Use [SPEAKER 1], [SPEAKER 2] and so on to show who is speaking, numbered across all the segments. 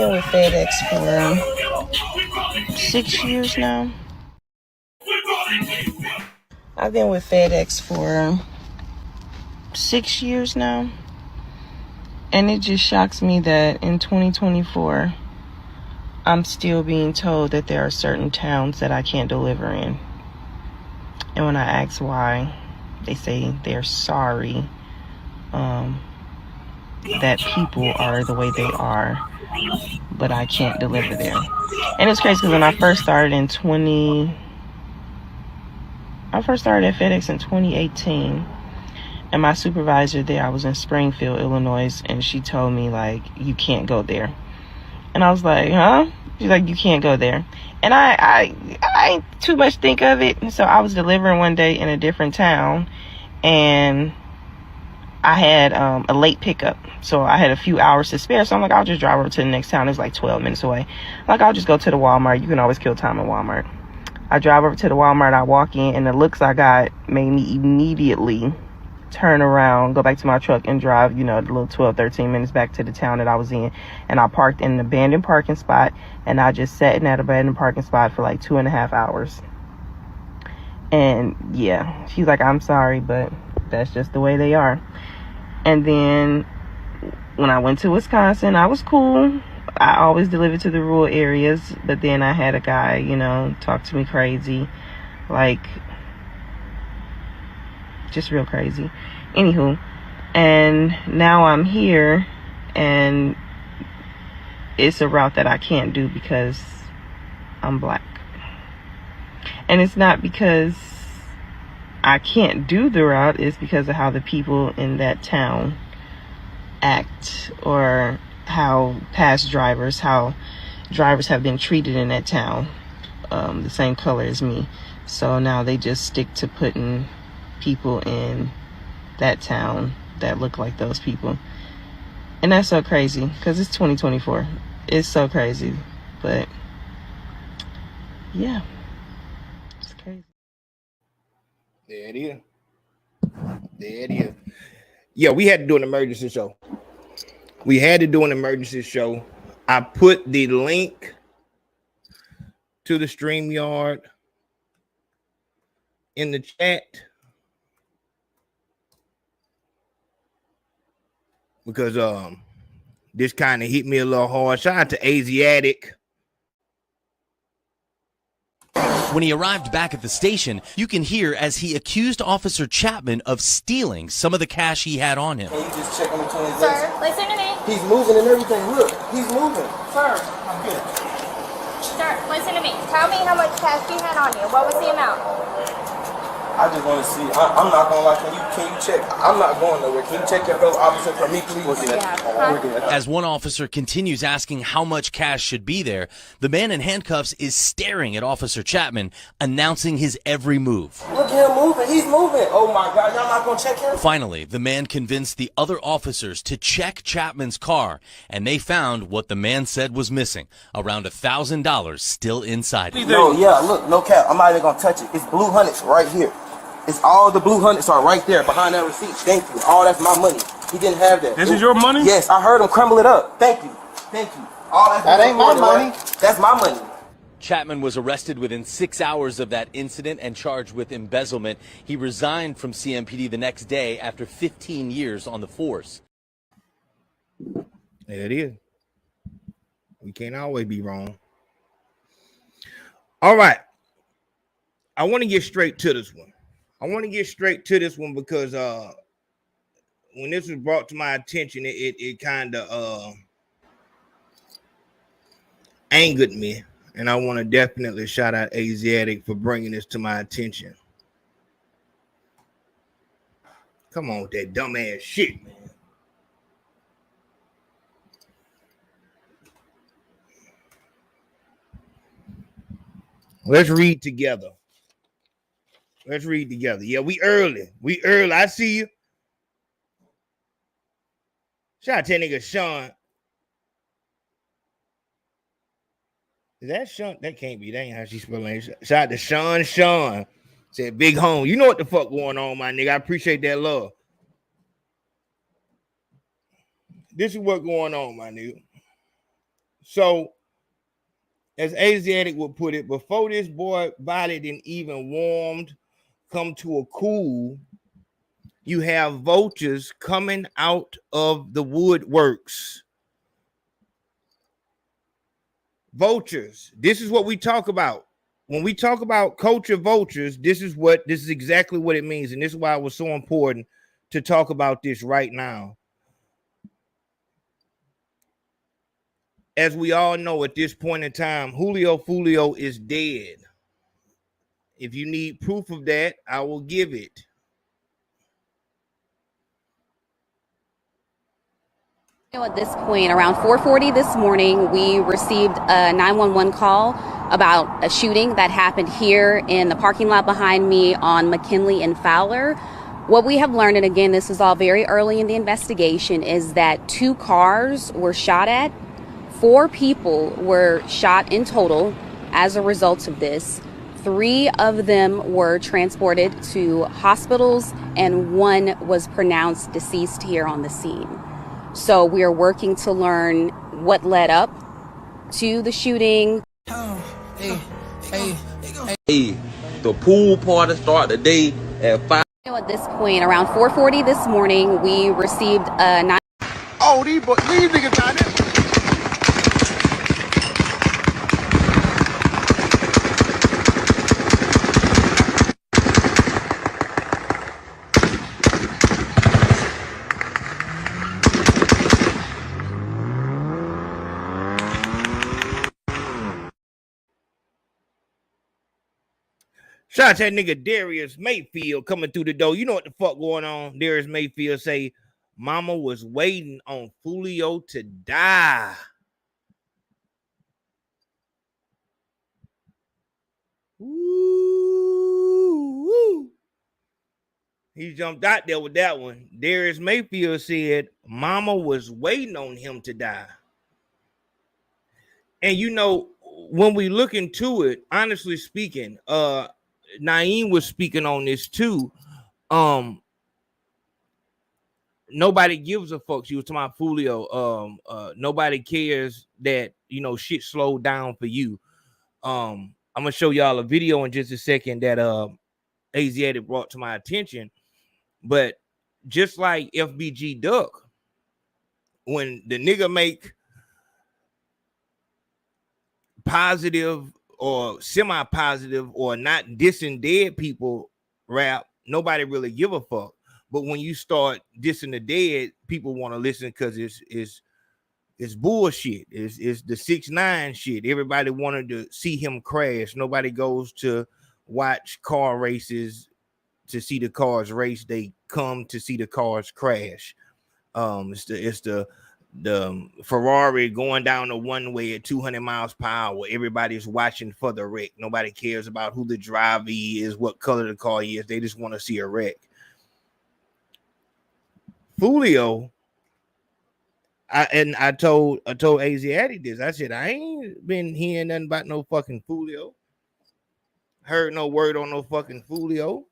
[SPEAKER 1] been with FedEx for 6 years now. I've been with FedEx for 6 years now. And it just shocks me that in 2024, I'm still being told that there are certain towns that I can't deliver in. And when I ask why, they say they're sorry that people are the way they are, but I can't deliver there. And it's crazy because when I first started at FedEx in 2018, and my supervisor there, I was in Springfield, Illinois, and she told me, like, you can't go there. And I was like, huh? She's like, you can't go there. And I ain't too much think of it. So I was delivering one day in a different town, and I had a late pickup. So I had a few hours to spare. So I'm like, I'll just drive over to the next town. It's like 12 minutes away. Like, I'll just go to the Walmart. You can always kill time at Walmart. I drive over to the Walmart. I walk in, and the looks I got made me immediately turn around, go back to my truck, and drive, the little 12, 13 minutes back to the town that I was in. And I parked in an abandoned parking spot, and I just sat in that abandoned parking spot for like 2.5 hours. And yeah, she's like, I'm sorry, but that's just the way they are. And then when I went to Wisconsin, I was cool. I always delivered to the rural areas, but then I had a guy, talk to me crazy, like, just real crazy. Anywho, and now I'm here, and it's a route that I can't do because I'm black. And it's not because I can't do the route, it's because of how the people in that town act, or how drivers have been treated in that town, the same color as me. So now they just stick to putting people in that town that look like those people. And that's so crazy because it's 2024. It's so crazy. But yeah, it's crazy.
[SPEAKER 2] There it is. There it is. Yeah, we had to do an emergency show. I put the link to the StreamYard in the chat because this kind of hit me a little hard. Shout out to Asiatic.
[SPEAKER 3] When he arrived back at the station, you can hear as he accused Officer Chapman of stealing some of the cash he had on him.
[SPEAKER 4] Can you just check on the transaction?
[SPEAKER 5] Sir, listen to me.
[SPEAKER 4] He's moving and everything. Look, he's moving. Sir, I'm good.
[SPEAKER 5] Sir, listen to me. Tell me how much cash you had on you. What was the amount?
[SPEAKER 4] I just want to see. I'm not gonna lie. Can you check? I'm not going nowhere. Can you check your fellow officer for me, please?
[SPEAKER 3] As one officer continues asking how much cash should be there, the man in handcuffs is staring at Officer Chapman, announcing his every move.
[SPEAKER 4] Look at him moving. He's moving. Oh my God, y'all not gonna check him?
[SPEAKER 3] Finally, the man convinced the other officers to check Chapman's car, and they found what the man said was missing, around $1,000 still inside it.
[SPEAKER 4] No, yeah, look, no cap. I'm not even gonna touch it. It's blue hundreds right here. It's all the blue hundreds are right there behind that receipt. Thank you. All that's my money. He didn't have that.
[SPEAKER 6] This is your money?
[SPEAKER 4] Yes, I heard him crumble it up. Thank you. Thank you. All that ain't my money. That's my money.
[SPEAKER 3] Chapman was arrested within 6 hours of that incident and charged with embezzlement. He resigned from CMPD the next day after 15 years on the force.
[SPEAKER 2] There it is. We can't always be wrong. All right. I want to get straight to this one. Because when this was brought to my attention, it kind of angered me. And I want to definitely shout out Asiatic for bringing this to my attention. Come on with that dumbass shit, man. Let's read together. Yeah, we early. I see you. Shout out to that nigga Sean. Is that Sean? That can't be. That ain't how she spelling it. Shout out to Sean. Said big home. You know what the fuck going on, my nigga. I appreciate that love. This is what's going on, my nigga. So, as Asiatic would put it, before this boy body didn't even warmed, come to a cool, you have vultures coming out of the woodworks. Vultures. This is what we talk about. When we talk about culture vultures, this is exactly what it means. And this is why it was so important to talk about this right now. As we all know at this point in time, Foolio is dead. If you need proof of that, I will give it.
[SPEAKER 6] At this point, around 4:40 this morning, we received a 911 call about a shooting that happened here in the parking lot behind me on McKinley and Fowler. What we have learned, and again, this is all very early in the investigation, is that 2 cars were shot at. 4 people were shot in total as a result of this. 3 of them were transported to hospitals, and 1 was pronounced deceased here on the scene. So we are working to learn what led up to the shooting.
[SPEAKER 7] The pool party started the day at 5.
[SPEAKER 6] At this point, around 4:40 this morning, we received a
[SPEAKER 8] these niggas out there.
[SPEAKER 2] Shout out to that nigga Darius Mayfield coming through the door. You know what the fuck going on? Darius Mayfield say, Mama was waiting on Foolio to die. Ooh. He jumped out there with that one. Darius Mayfield said, Mama was waiting on him to die. And you know, when we look into it, honestly speaking, Naeem was speaking on this too. Nobody gives a fuck. She was talking about Foolio. Nobody cares that, you know, shit slowed down for you. I'm gonna show y'all a video in just a second that Asiatic brought to my attention. But just like FBG Duck, when the nigga make positive or semi-positive or not dissing dead people rap, nobody really give a fuck. But when you start dissing the dead, people want to listen because it's bullshit. It's the 6ix9ine shit. Everybody wanted to see him crash. Nobody goes to watch car races to see the cars race. They come to see the cars crash. It's the Ferrari going down the one way at 200 miles per hour. Everybody's watching for the wreck. Nobody cares about who the driver is, what color the car is. They just want to see a wreck. Foolio, I told Asiatic this. I said, I ain't been hearing nothing about no fucking Foolio. Heard no word on no fucking Foolio.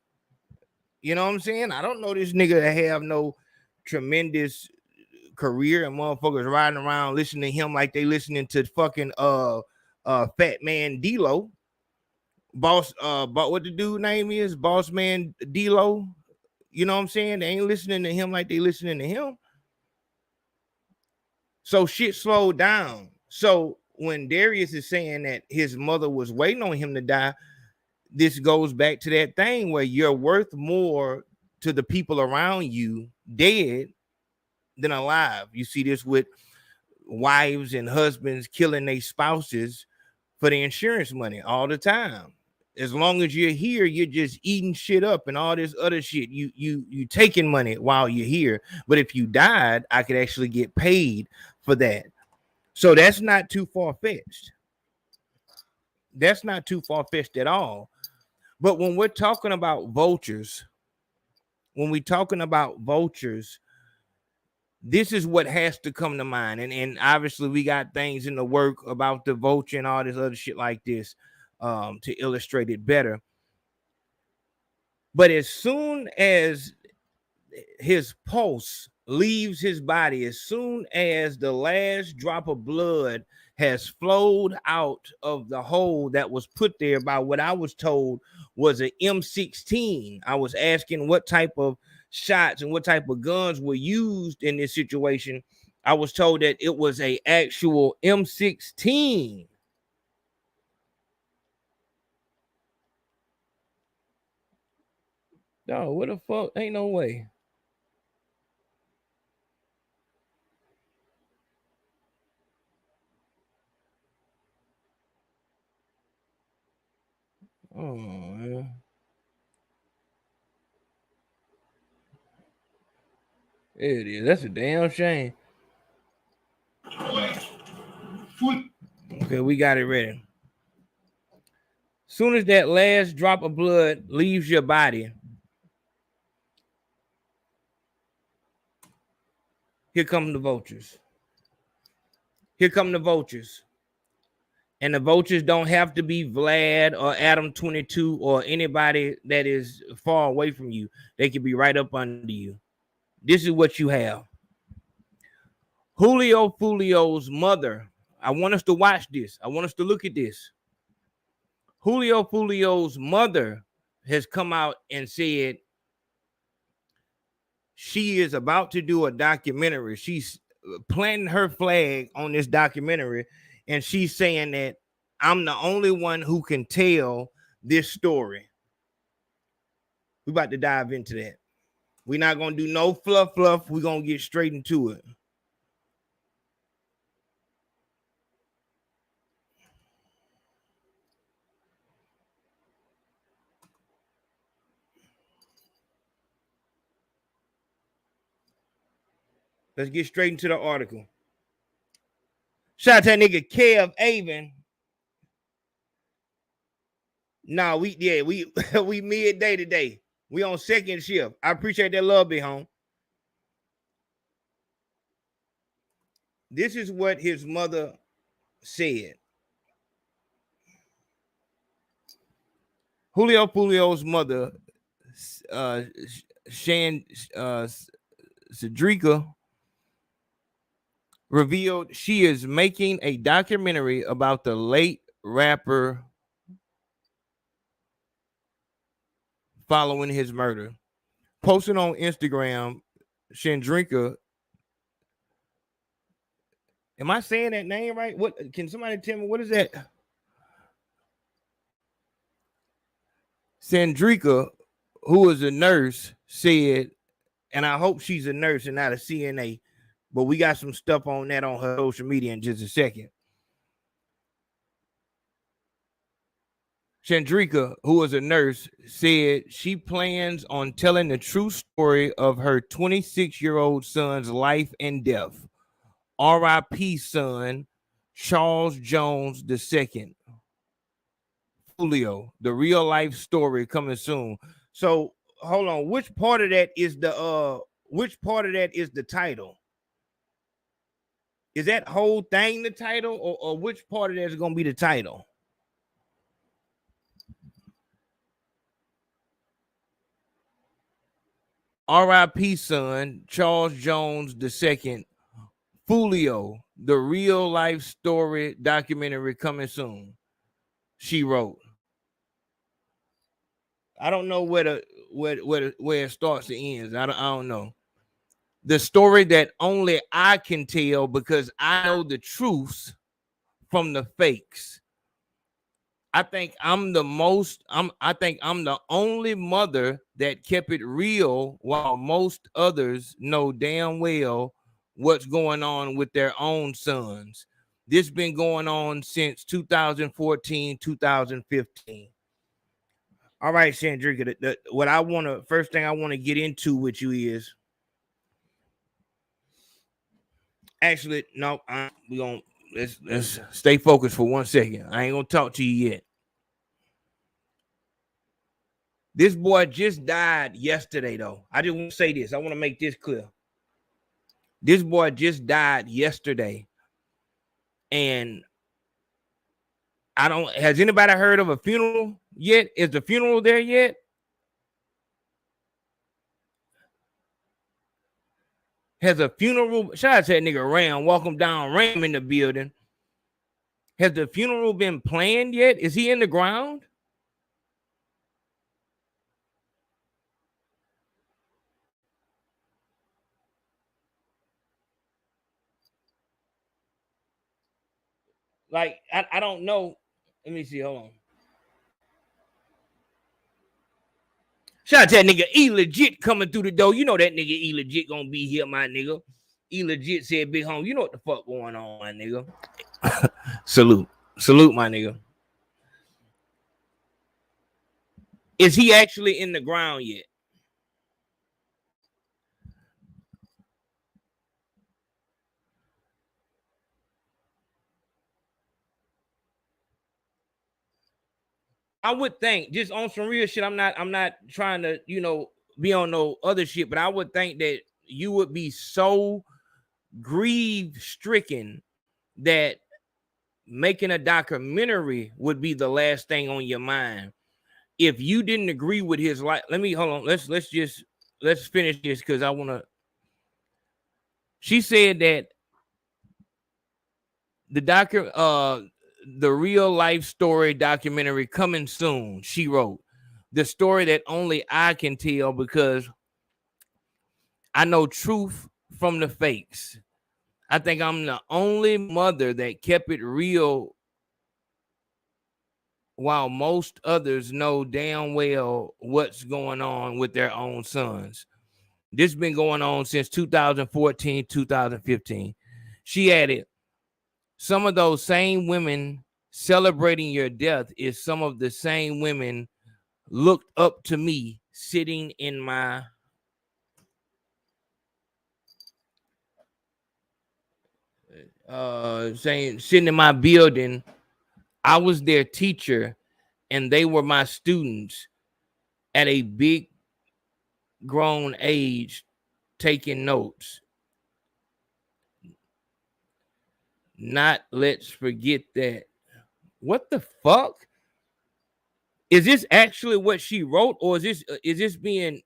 [SPEAKER 2] You know what I'm saying? I don't know this nigga that have no tremendous career and motherfuckers riding around listening to him like they listening to fucking Fat Man D-Lo. Boss, what the dude name is? Boss Man D-Lo. You know what I'm saying? They ain't listening to him like they listening to him. So shit slowed down. So when Darius is saying that his mother was waiting on him to die, this goes back to that thing where you're worth more to the people around you dead than alive. You see this with wives and husbands killing their spouses for the insurance money all the time. As long as you're here, you're just eating shit up and all this other shit. You taking money while you're here. But if you died, I could actually get paid for that. So that's not too far-fetched. That's not too far-fetched at all. But when we're talking about vultures, this is what has to come to mind. And obviously we got things in the work about the vulture and all this other shit like this to illustrate it better. But as soon as his pulse leaves his body, as soon as the last drop of blood has flowed out of the hole that was put there by what I was told was an M16. I was asking what type of shots and what type of guns were used in this situation. I was told that it was a actual M16. No, what the fuck? Ain't no way. Oh, man. There it is. That's a damn shame. Okay, we got it ready. Soon as that last drop of blood leaves your body, here come the vultures. Here come the vultures. And the vultures don't have to be Vlad or Adam 22 or anybody that is far away from you. They can be right up under you. This is what you have. Foolio's mother. I want us to watch this. I want us to look at this. Foolio's mother has come out and said she is about to do a documentary. She's planting her flag on this documentary, and she's saying that I'm the only one who can tell this story. We're about to dive into that. We're not going to do no fluff. We're going to get straight into it. Let's get straight into the article. Shout out to that nigga Kev Avon. Nah, we midday today. We on second shift. I appreciate that love, big home. This is what his mother said. Foolio's mother, Cedrica, revealed she is making a documentary about the late rapper following his murder. Posted on Instagram, Chandrika. Am I saying that name right? What can somebody tell me? What is that? Chandrika, who is a nurse, said, and I hope she's a nurse and not a CNA, but we got some stuff on that on her social media in just a second. Chandrika, who is a nurse, said she plans on telling the true story of her 26-year-old son's life and death. R.I.P. son, Charles Jones II. Foolio, the real life story coming soon. So hold on, which part of that is the title? Is that whole thing the title, or which part of that is gonna be the title? R.I.P. son, Charles Jones II. Foolio, the real life story documentary coming soon. She wrote. I don't know where it starts and ends. I don't know. The story that only I can tell because I know the truths from the fakes. I think I'm the only mother that kept it real while most others know damn well what's going on with their own sons. This been going on since 2014, 2015. All right, Chandrika, first thing I want to get into with you is actually, no, let's stay focused for 1 second. I ain't gonna talk to you yet. This boy just died yesterday, though. I just want to say this. I want to make this clear. This boy just died yesterday. And has anybody heard of a funeral yet? Is the funeral there yet? Has a funeral? Shout out to that nigga Ram. Welcome down, Ram in the building. Has the funeral been planned yet? Is he in the ground? Like, I don't know. Let me see. Hold on. Shout out to that nigga E Legit coming through the door. You know that nigga E Legit gonna be here, my nigga. E Legit said, "Big home, you know what the fuck going on, my nigga." Salute, my nigga. Is he actually in the ground yet? I would think, just on some real shit. I'm not trying to, be on no other shit, but I would think that you would be so grief stricken that making a documentary would be the last thing on your mind. If you didn't agree with his life, hold on. Let's finish this because I want to. She said that the real life story documentary coming soon. She wrote the story that only I can tell because I know truth from the fakes. I think I'm the only mother that kept it real while most others know damn well what's going on with their own sons. This has been going on since 2014, 2015. She added, some of those same women celebrating your death is some of the same women looked up to me sitting in my sitting in my building. I was their teacher and they were my students at a big grown age taking notes. Not let's forget that. What the fuck? Is this actually what she wrote, or is this being?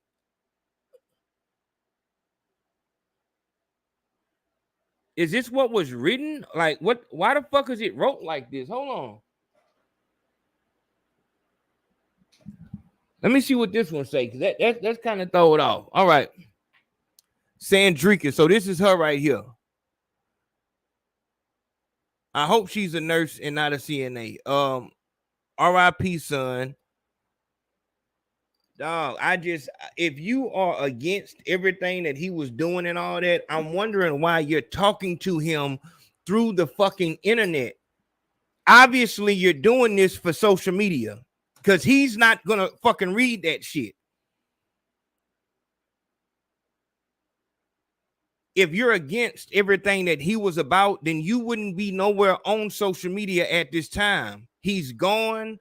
[SPEAKER 2] Is this what was written? Like, what? Why the fuck is it wrote like this? Hold on. Let me see what this one say, because that's kind of throw it off. All right. Sandrika. So this is her right here. I hope she's a nurse and not a CNA. R.I.P. son. Dog, if you are against everything that he was doing and all that, I'm wondering why you're talking to him through the fucking internet. Obviously, you're doing this for social media because he's not gonna fucking read that shit. If you're against everything that he was about, then you wouldn't be nowhere on social media at this time. He's gone.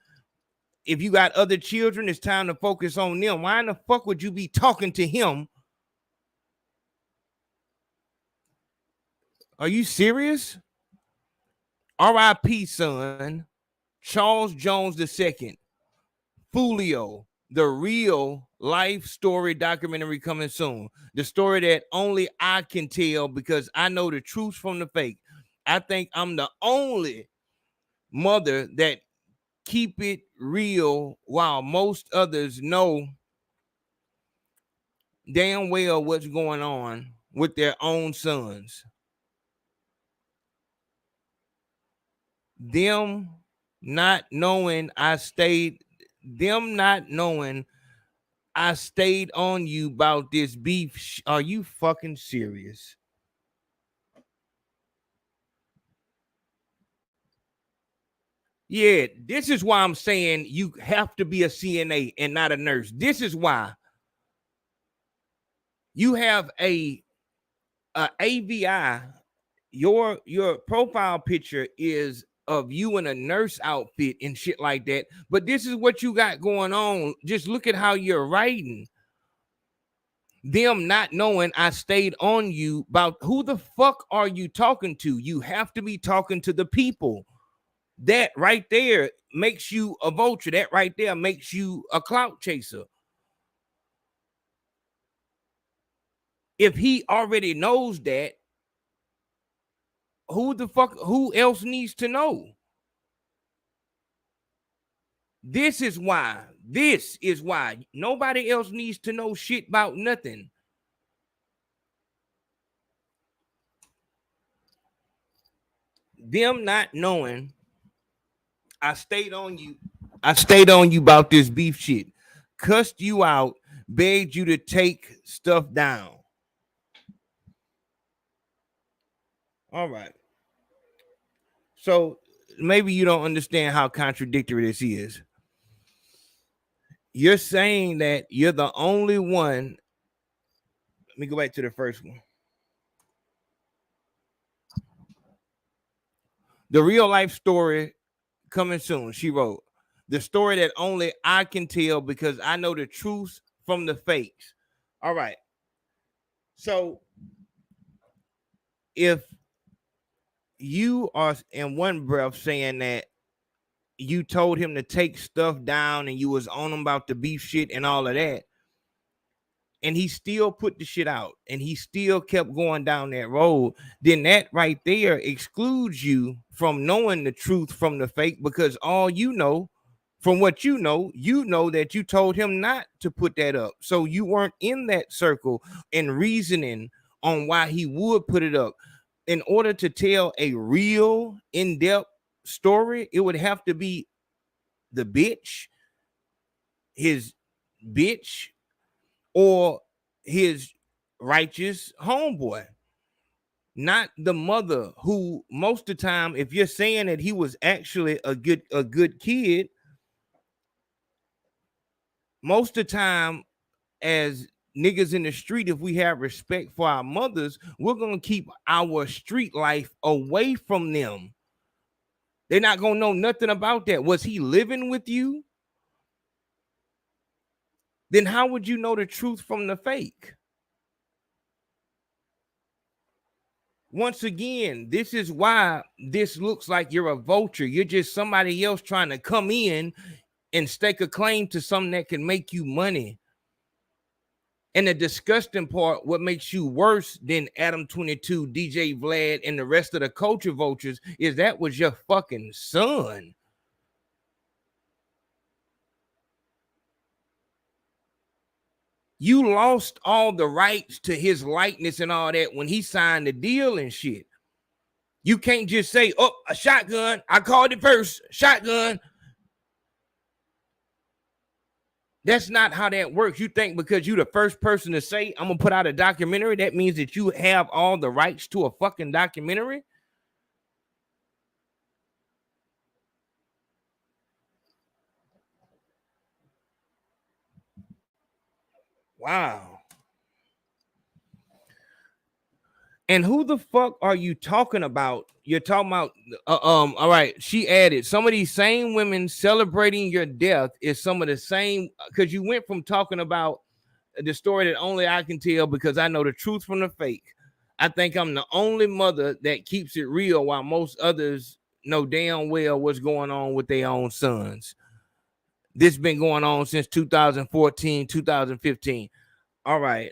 [SPEAKER 2] If you got other children, it's time to focus on them. Why in the fuck would you be talking to him? Are you serious? R.I.P. son. Charles Jones II. Foolio. The real life story documentary coming soon. The story that only I can tell because I know the truth from the fake. I think I'm the only mother that keep it real while most others know damn well what's going on with their own sons. Them not knowing I stayed on you about this beef. Are you fucking serious? Yeah, this is why I'm saying you have to be a CNA and not a nurse. This is why you have a AVI. Your profile picture is of you in a nurse outfit and shit like that. But this is what you got going on. Just look at how you're writing. Them not knowing I stayed on you about who the fuck are you talking to? You have to be talking to the people. That right there makes you a vulture. That right there makes you a clout chaser. If he already knows that, who else needs to know? This is why nobody else needs to know shit about nothing. Them not knowing, I stayed on you about this beef shit. Cussed you out, begged you to take stuff down. All right. So maybe you don't understand how contradictory this is. You're saying that you're the only one. Let me go back to the first one. The real life story coming soon. She wrote, the story that only I can tell because I know the truth from the fakes. All right. So if you are in one breath saying that you told him to take stuff down and you was on him about the beef shit and all of that, and he still put the shit out and he still kept going down that road, then that right there excludes you from knowing the truth from the fake, because all you know from what you know that you told him not to put that up. So you weren't in that circle and reasoning on why he would put it up. In order to tell a real in-depth story, it would have to be the bitch, his bitch, or his righteous homeboy, not the mother, who most of the time, if you're saying that he was actually a good kid, most of the time as niggas in the street, if we have respect for our mothers, we're going to keep our street life away from them. They're not going to know nothing about that. Was he living with you? Then how would you know the truth from the fake? Once again, this is why this looks like you're a vulture. You're just somebody else trying to come in and stake a claim to something that can make you money. And the disgusting part, what makes you worse than Adam 22, DJ Vlad, and the rest of the culture vultures, is that was your fucking son. You lost all the rights to his likeness and all that when he signed the deal and shit. You can't just say, oh, a shotgun. I called it first. Shotgun. That's not how that works. You think because you're the first person to say, I'm going to put out a documentary, that means that you have all the rights to a fucking documentary? Wow. And who the fuck are you talking about? You're talking about, all right, she added, some of these same women celebrating your death is some of the same, because you went from talking about the story that only I can tell because I know the truth from the fake. I think I'm the only mother that keeps it real while most others know damn well what's going on with their own sons. This been going on since 2014, 2015. All right.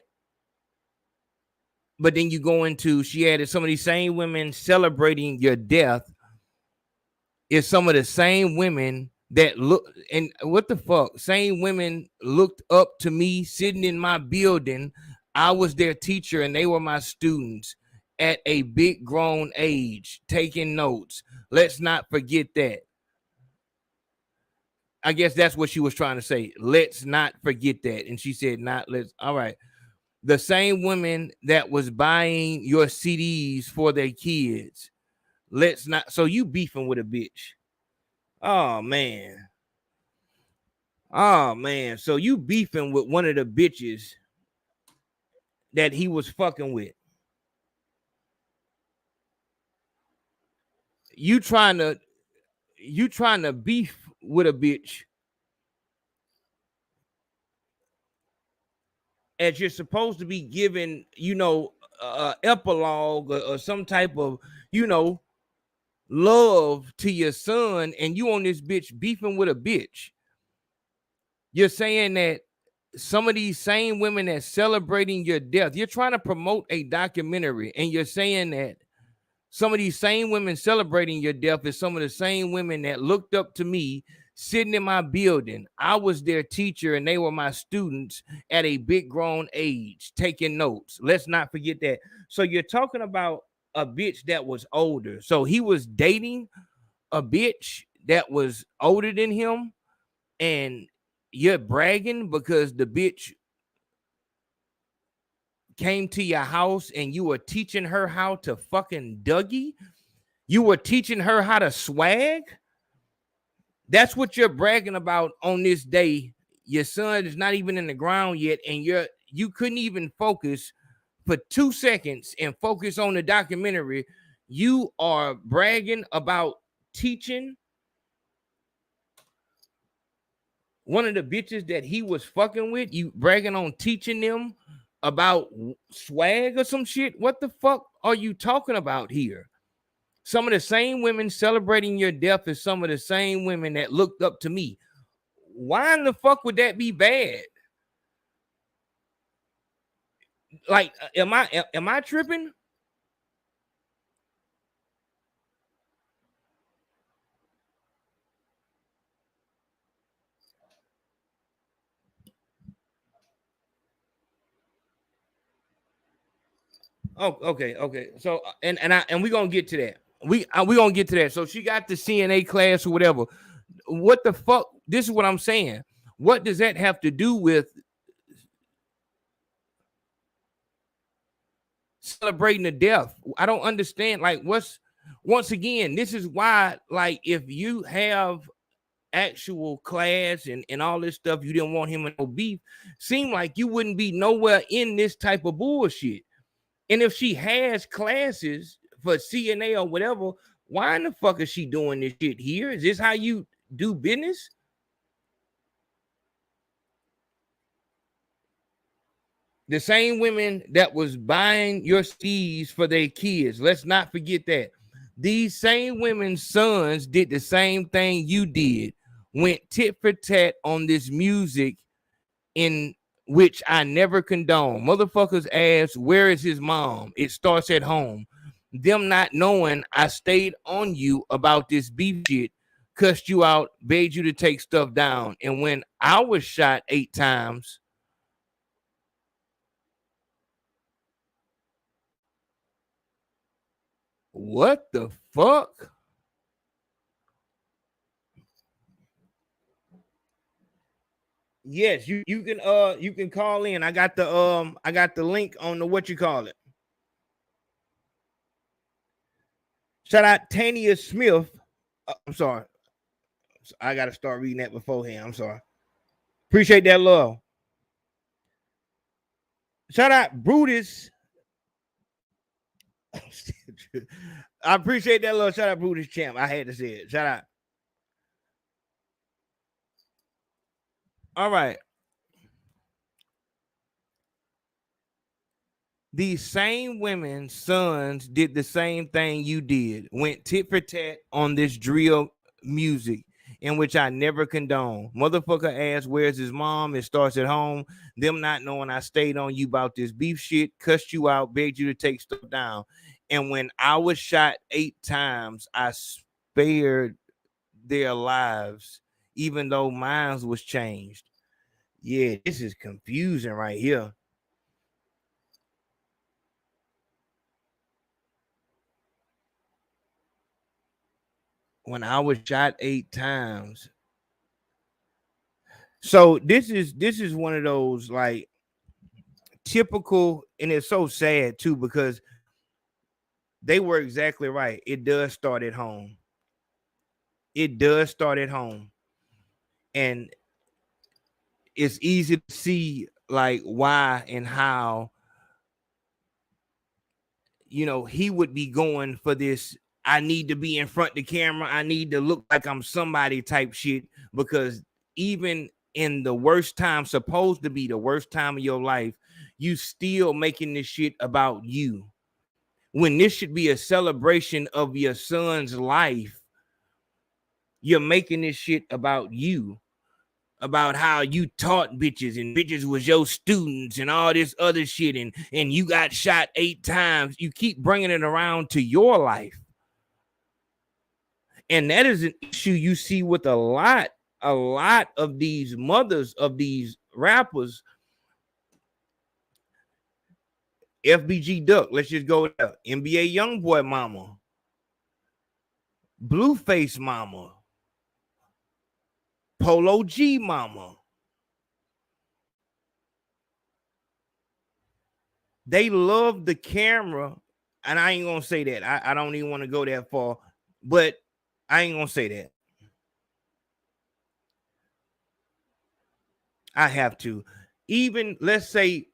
[SPEAKER 2] But then you go into, she added, some of these same women celebrating your death is some of the same women that look, and what the fuck, same women looked up to me sitting in my building. I was their teacher and they were my students at a big grown age, taking notes. Let's not forget that. I guess that's what she was trying to say. Let's not forget that. And she said, all right. The same women that was buying your CDs for their kids. Let's not. So you beefing with a bitch. Oh, man. Oh, man. So you beefing with one of the bitches that he was fucking with. You trying to beef with a bitch as you're supposed to be giving, epilogue or some type of, love to your son, and you on this bitch beefing with a bitch. You're saying that some of these same women that's celebrating your death, you're trying to promote a documentary, and you're saying that some of these same women celebrating your death is some of the same women that looked up to me sitting in my building. I was their teacher and they were my students at a big grown age, taking notes. Let's not forget that. So you're talking about a bitch that was older. So he was dating a bitch that was older than him, and you're bragging because the bitch came to your house and you were teaching her how to fucking Dougie. You were teaching her how to swag. That's what you're bragging about on this day. Your son is not even in the ground yet, and you couldn't even focus for 2 seconds and focus on the documentary. You are bragging about teaching one of the bitches that he was fucking with. You bragging on teaching them about swag or some shit. What the fuck are you talking about here? Some of the same women celebrating your death as some of the same women that looked up to me. Why in the fuck would that be bad? Like, am I tripping? Oh, okay. So and we're gonna get to that. We gonna get to that. So she got the CNA class or whatever. What the fuck? This is what I'm saying. What does that have to do with celebrating the death? I don't understand. Like, once again, this is why, like, if you have actual class and all this stuff, you didn't want him in no beef, seem like you wouldn't be nowhere in this type of bullshit. And if she has classes for CNA or whatever, why in the fuck is she doing this shit here? Is this how you do business? The same women that was buying your CDs for their kids. Let's not forget that. These same women's sons did the same thing you did. Went tit for tat on this music in which I never condone. Motherfuckers ask, where is his mom? It starts at home. Them not knowing I stayed on you about this beef shit, cussed you out, begged you to take stuff down. And when I was shot 8 times, what the fuck? Yes, you can call in. I got the link on the what you call it. Shout out Tania Smith. I'm sorry. I gotta start reading that beforehand. I'm sorry. Appreciate that love. Shout out Brutus. I appreciate that love. Shout out Brutus Champ. I had to say it. Shout out. All right. These same women's sons did the same thing you did. Went tit for tat on this drill music, in which I never condone. Motherfucker asked, where's his mom? It starts at home. Them not knowing I stayed on you about this beef shit, cussed you out, begged you to take stuff down. And when I was shot 8 times, I spared their lives, even though mine was changed. Yeah, this is confusing right here. When I was shot 8 times. So this is one of those like typical, and it's so sad too, because they were exactly right. It does start at home. It does start at home. And it's easy to see like why and how, you know, he would be going for this. I need to be in front of the camera. I need to look like I'm somebody type shit, because even in the worst time, supposed to be the worst time of your life, you still making this shit about you. When this should be a celebration of your son's life, you're making this shit about you, about how you taught bitches and bitches was your students and all this other shit, and you got shot 8 times. You keep bringing it around to your life. And that is an issue you see with a lot a lot of these mothers of these rappers, FBG Duck, let's just go there, NBA Youngboy mama, Blueface mama, Polo G mama, they love the camera. And I ain't gonna say that. I don't even want to go that far, but I ain't gonna say that. I have to. Even let's say,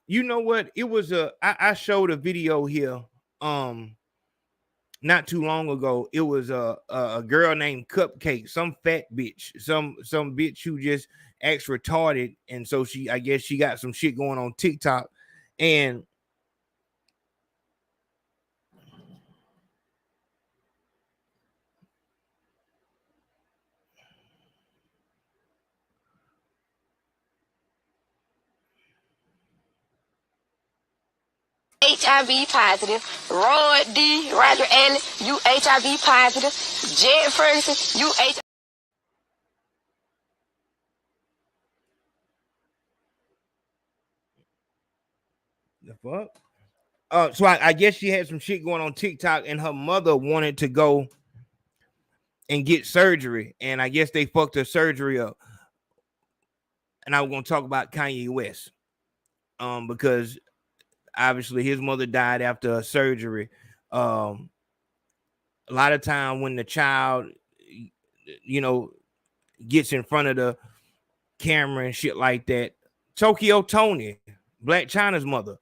[SPEAKER 2] you know what? It was I showed a video here not too long ago. It was a girl named Cupcake, some fat bitch, some bitch who just acts retarded, and so I guess she got some shit going on TikTok, and
[SPEAKER 9] HIV positive, Roy D. Roger Ellis, you HIV positive, Jed Ferguson, you HIV.
[SPEAKER 2] the fuck? So I guess she had some shit going on TikTok, and her mother wanted to go and get surgery, and I guess they fucked her surgery up. And I was gonna talk about Kanye West, because obviously his mother died after a surgery. A lot of time when the child, gets in front of the camera and shit like that, Tokyo Tony, Black China's mother,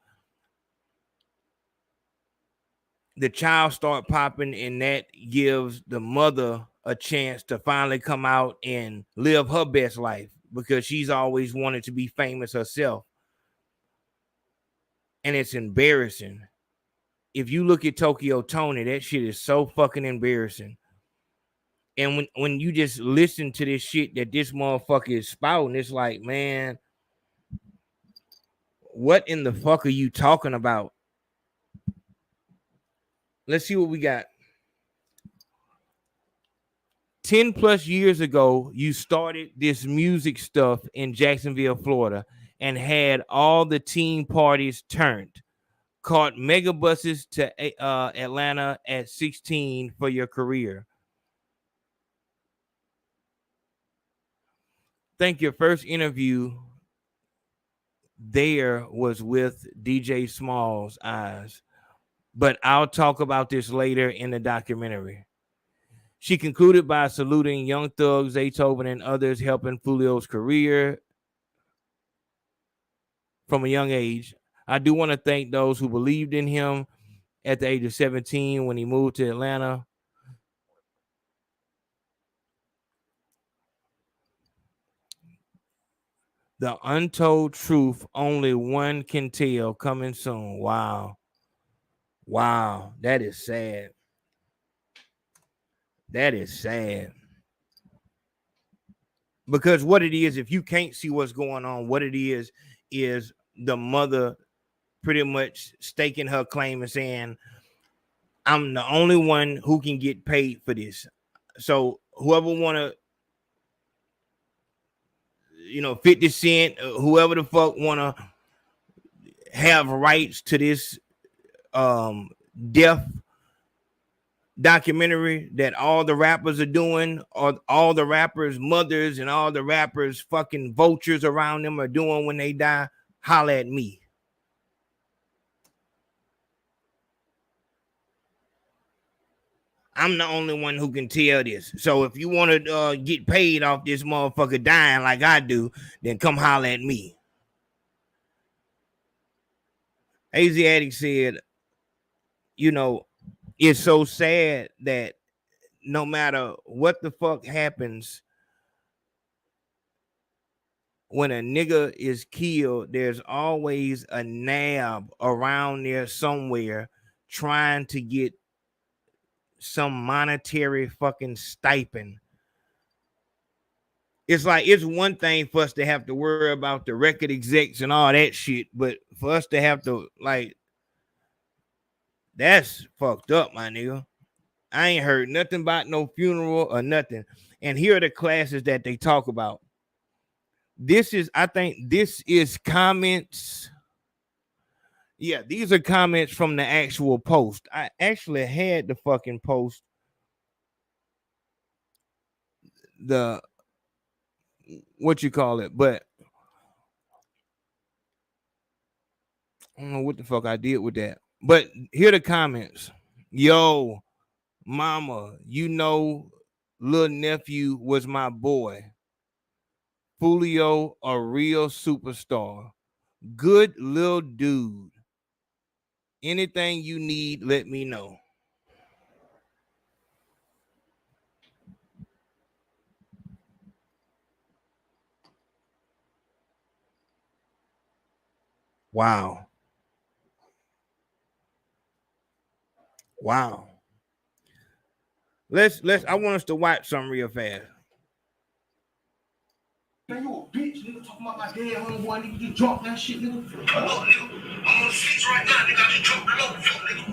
[SPEAKER 2] the child start popping, and that gives the mother a chance to finally come out and live her best life, because she's always wanted to be famous herself. And it's embarrassing. If you look at Tokyo Tony, that shit is so fucking embarrassing. And when you just listen to this shit that this motherfucker is spouting, it's like, man, what in the fuck are you talking about? Let's see what we got. 10 plus years ago, you started this music stuff in Jacksonville, Florida, and had all the teen parties turned. Caught megabuses to Atlanta at 16 for your career. Think your first interview there was with DJ Small's Eyes, but I'll talk about this later in the documentary. She concluded by saluting Young Thug, Zaytoven, and others helping Foolio's career from a young age. I do want to thank those who believed in him at the age of 17 when he moved to Atlanta. The untold truth only one can tell, coming soon. Wow. Wow. That is sad. That is sad. Because what it is, if you can't see what's going on, what it is the mother pretty much staking her claim and saying, I'm the only one who can get paid for this. So whoever want to, 50 Cent, whoever the fuck want to have rights to this death documentary that all the rappers are doing, or all the rappers' mothers and all the rappers' fucking vultures around them are doing when they die, holla at me. I'm the only one who can tell this. So if you want to get paid off this motherfucker dying like I do, then come holler at me. Asiatic said, it's so sad that no matter what the fuck happens, when a nigga is killed, there's always a nab around there somewhere trying to get some monetary fucking stipend. It's like, it's one thing for us to have to worry about the record execs and all that shit, but for us to have to, like, that's fucked up, my nigga. I ain't heard nothing about no funeral or nothing. And here are the classes that they talk about. I think this is comments. Yeah, these are comments from the actual post. I actually had the fucking post. The what you call it, but I don't know what the fuck I did with that. But here are the comments. Yo, mama, you know, little nephew was my boy. Foolio, a real superstar. Good little dude. Anything you need, let me know. Wow. Wow. Let's I want us to watch something real fast.
[SPEAKER 8] Man, you a bitch, nigga, talking about my dead homeboy, nigga, you drunk that shit, nigga. Hello, nigga. I'm on the streets right now, nigga. I just dropped the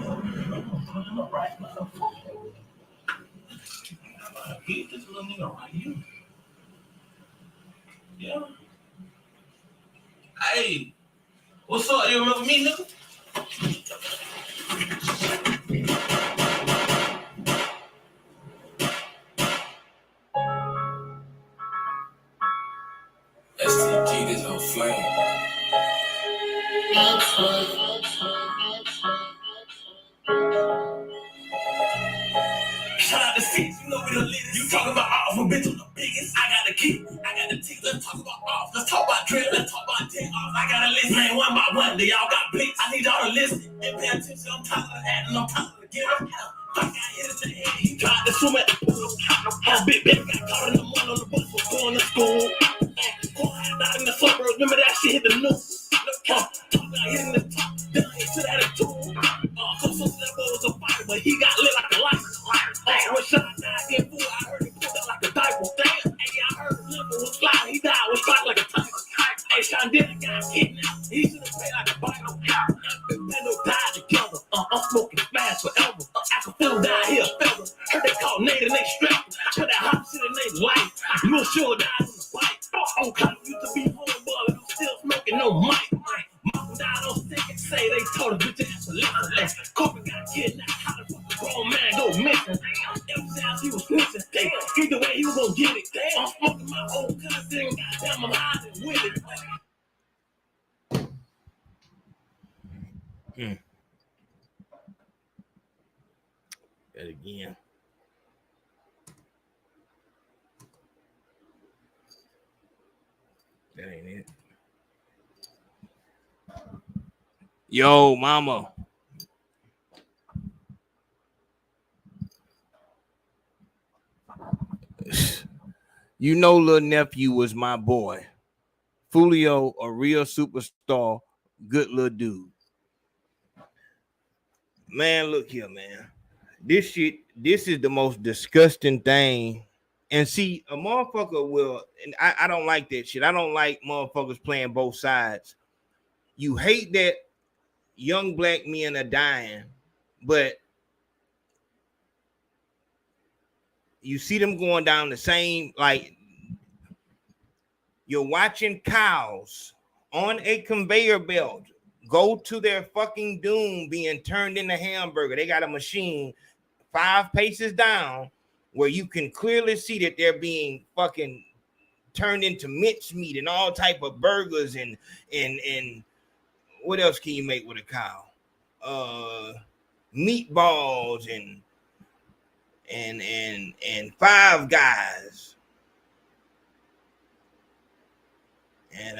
[SPEAKER 8] low, nigga. Right, motherfucker. Hit this little nigga right here. Yeah. Hey, what's up? You remember me, nigga? STG, this whole flame. Shout out to Six, you know we the latest. You talking about off, a bitch on the biggest. I got the key, I got the teeth. Let's talk about off. Let's talk about drip. Let's talk about 10 off. I got a list, man, one by one. They all got blinks. I need y'all to listen and pay attention. I'm tired of that, and I'm tired of getting up. Fuck, I hit it to the head. He tried to swim at the pool. Big got caught in the mud on the bus for going to school. Going out in the suburbs. Remember that shit hit the news. Talk about hitting the top. Then I hit to that attitude. So that boy was a fighter, but he got lit like a light. When shot died, get fool, I heard him put that like a diaper. Damn, hey, I heard his liver was fly. He died, was shot like a tiger. Hey, Sean Diddy got kidnapped. He should have paid like a bite on cow. Nintendo died together. I'm smoking fast forever. I can feel him down here, feather. Heard they call Nate and they strapped. Put that hot shit in their life. Lil' sure died on the bike. On cotton used to be horrible, and I'm still smoking no mic. Mama died on sick and say they told a bitch ass to listen. Corporate got kidnapped. How the fuck a grown man go missing? Every time he was missing. Either way, he was gonna get it. I'm smoking my old cousin. Goddamn, I'm hiding with it.
[SPEAKER 2] That again. That ain't it. Yo, mama. You know, little nephew was my boy. Foolio, a real superstar, good little dude. Man, look here, man. This is the most disgusting thing. And see, a motherfucker will, and I don't like that shit. I don't like motherfuckers playing both sides. You hate that young black men are dying, but you see them going down the same, like you're watching cows on a conveyor belt go to their fucking doom being turned into hamburger. They got a machine 5 paces down where you can clearly see that they're being fucking turned into mincemeat and all type of burgers and what else can you make with a cow? Meatballs and Five Guys and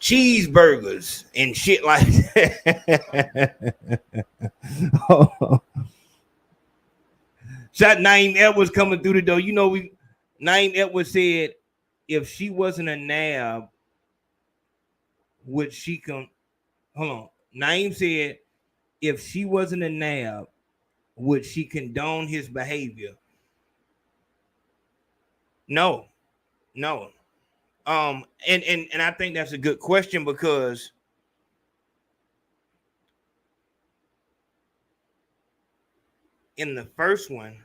[SPEAKER 2] cheeseburgers and shit like that. Shot Naeem Edwards coming through the door. You know, Naeem Edwards said if she wasn't a nab, would she come? Hold on. Naeem said if she wasn't a nab, would she condone his behavior? No. And I think that's a good question because in the first one,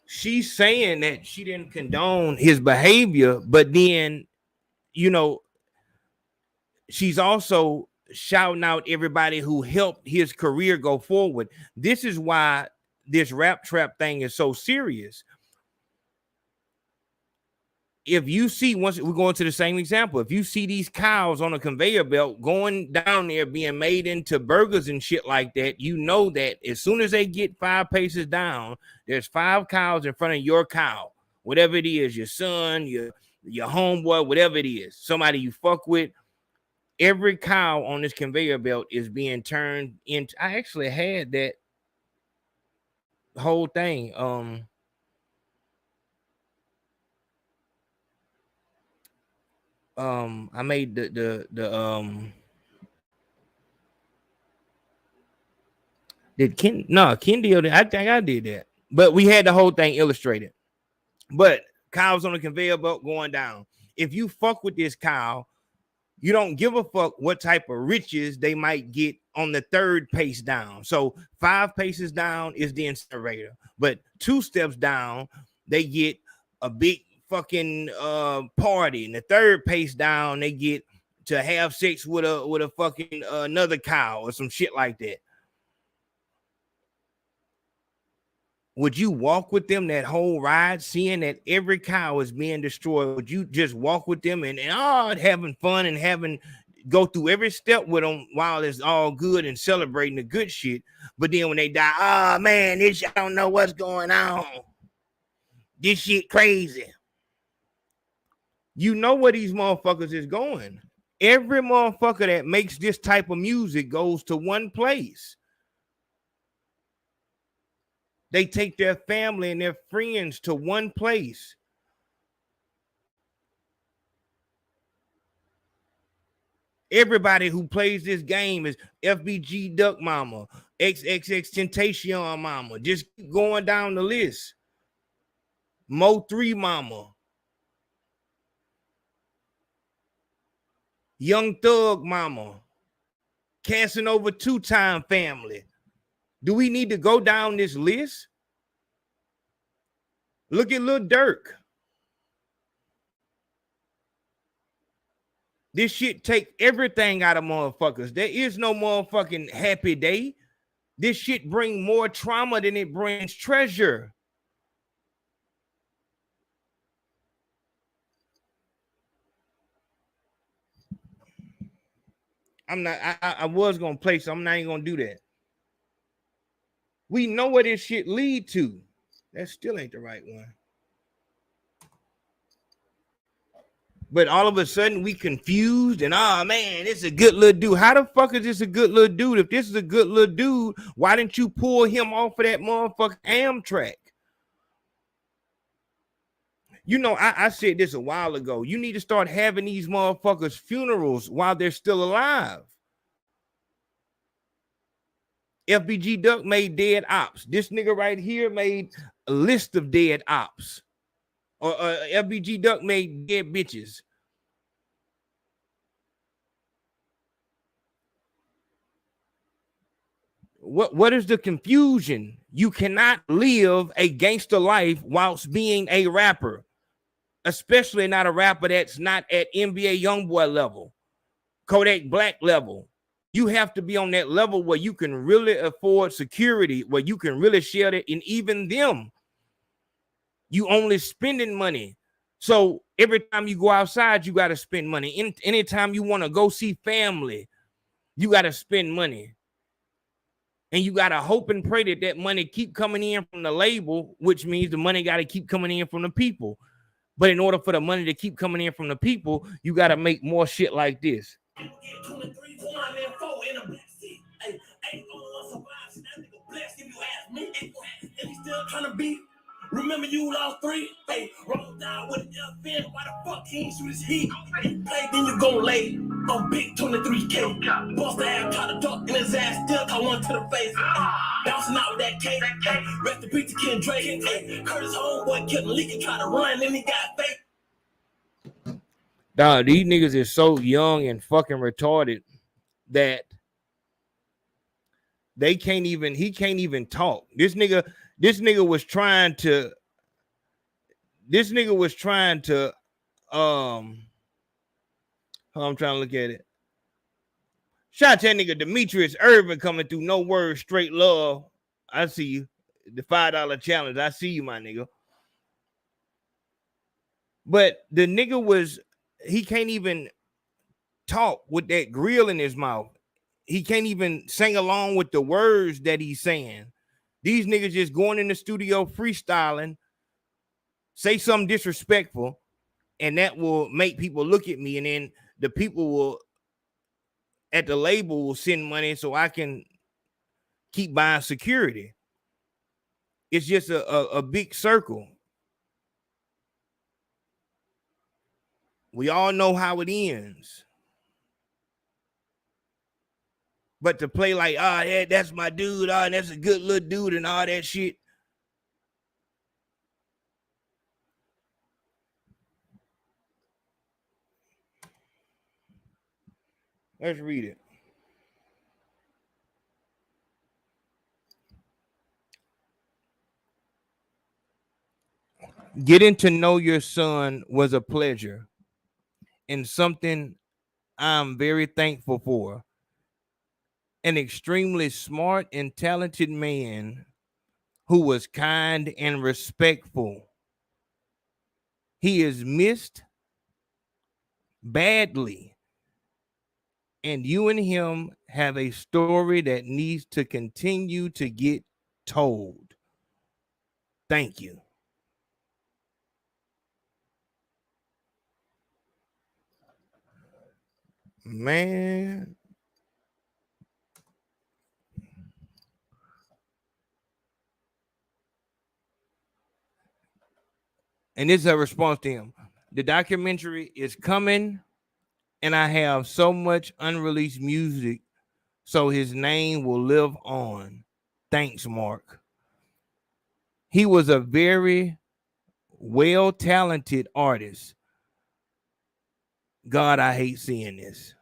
[SPEAKER 2] she's saying that she didn't condone his behavior, but then, you know, she's also shouting out everybody who helped his career go forward. This is why this rap trap thing is so serious. If you see, once we're going to the same example, if you see these cows on a conveyor belt going down there being made into burgers and shit like that, you know that as soon as they get 5 paces down, there's 5 cows in front of your cow, whatever it is, your son, your homeboy, whatever it is, somebody you fuck with. Every cow on this conveyor belt is being turned into. I actually had that whole thing. I made the did Ken Deal. I think I did that, but we had the whole thing illustrated. But cows on the conveyor belt going down. If you fuck with this cow, you don't give a fuck what type of riches they might get on the 3rd pace down. So 5 paces down is the incinerator, but 2 steps down they get a big fucking party, and the 3rd pace down they get to have sex with a fucking another cow or some shit like that. Would you walk with them that whole ride, seeing that every cow is being destroyed? Would you just walk with them and having fun and go through every step with them while it's all good and celebrating the good shit? But then when they die, man, I don't know what's going on. This shit crazy. You know where these motherfuckers is going. Every motherfucker that makes this type of music goes to one place. They take their family and their friends to one place. Everybody who plays this game is FBG Duck Mama, XXX Temptation Mama. Just keep going down the list. Mo 3 Mama. Young Thug Mama. Casanova 2-time family. Do we need to go down this list? Look at Lil Durk. This shit take everything out of motherfuckers. There is no motherfucking happy day. This shit bring more trauma than it brings treasure. I was gonna play, so I'm not even gonna do that. We know where this shit lead to. That still ain't the right one. But all of a sudden we confused and man, it's a good little dude. How the fuck is this a good little dude? If this is a good little dude, why didn't you pull him off of that motherfucking Amtrak? You know, I said this a while ago. You need to start having these motherfuckers funerals while they're still alive. FBG Duck made dead ops. This nigga right here made a list of dead ops. Or FBG Duck made dead bitches. What is the confusion? You cannot live a gangster life whilst being a rapper, especially not a rapper that's not at NBA Youngboy level, Kodak Black level. You have to be on that level where you can really afford security, where you can really share it. And even them, you only spending money. So every time you go outside, you got to spend money. Anytime you want to go see family, you got to spend money. And you got to hope and pray that that money keep coming in from the label, which means the money got to keep coming in from the people. But in order for the money to keep coming in from the people, you got to make more shit like this.
[SPEAKER 8] Remember you lost 3? Hey, roll down with an FN. Why the fuck he ain't shoot his heat? You play, then you go late on big 23K. Bust the ass, caught a duck in his ass, still caught one to the face. Bouncing out with that cake. Rest in peace to Ken Drake. Hey, Curtis homeboy kept leaking, trying to run, then he got fake.
[SPEAKER 2] Dog, these niggas is so young and fucking retarded that he can't even talk. This nigga was trying to I'm trying to look at it. Shout out to that nigga Demetrius Irvin coming through. No words, straight love. I see you. The $5 challenge. I see you, my nigga. But the nigga he can't even talk with that grill in his mouth. He can't even sing along with the words that he's saying. These niggas just going in the studio freestyling, say something disrespectful, and that will make people look at me, and then the people will at the label will send money so I can keep buying security. It's just a big circle. We all know how it ends. But to play like, yeah, that's my dude, and that's a good little dude and all that shit. Let's read it. Getting to know your son was a pleasure and something I'm very thankful for. An extremely smart and talented man who was kind and respectful. He is missed badly, and you and him have a story that needs to continue to get told. Thank you. Man. And this is a response to him. The documentary is coming, and I have so much unreleased music, so his name will live on. Thanks, Mark. He was a very well-talented artist. God, I hate seeing this.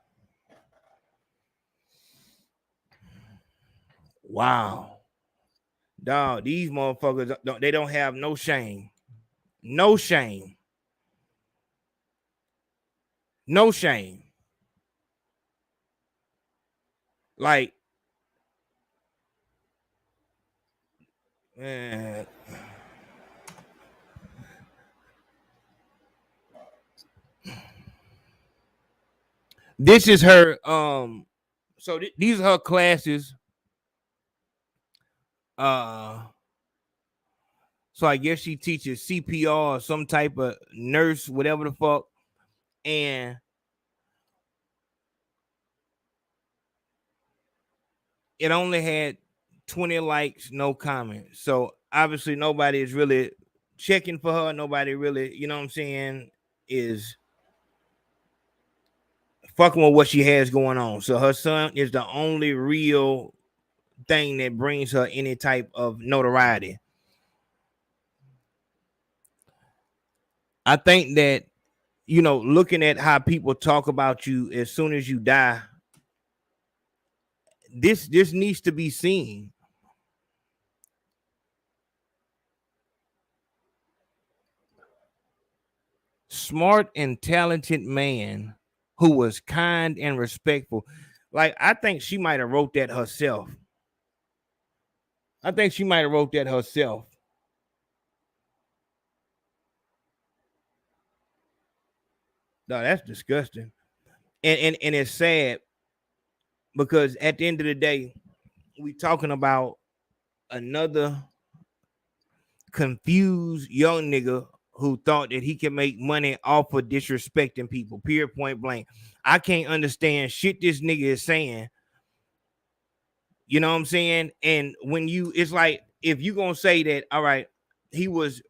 [SPEAKER 2] Wow. Dog, these motherfuckers, they don't have no shame. No shame. No shame. Like, man. This is her, so these are her classes. So I guess she teaches CPR or some type of nurse, whatever the fuck. And it only had 20 likes, no comments. So obviously nobody is really checking for her. Nobody really, you know what I'm saying, is fucking with what she has going on. So her son is the only real thing that brings her any type of notoriety. I think that, you know, looking at how people talk about you as soon as you die, this needs to be seen. Smart and talented man who was kind and respectful. Like, I think she might have wrote that herself. No, that's disgusting. And it's sad because at the end of the day, we talking about another confused young nigga who thought that he can make money off of disrespecting people, period, point blank. I can't understand shit this nigga is saying. You know what I'm saying? And when it's like, if you gonna say that, all right, he was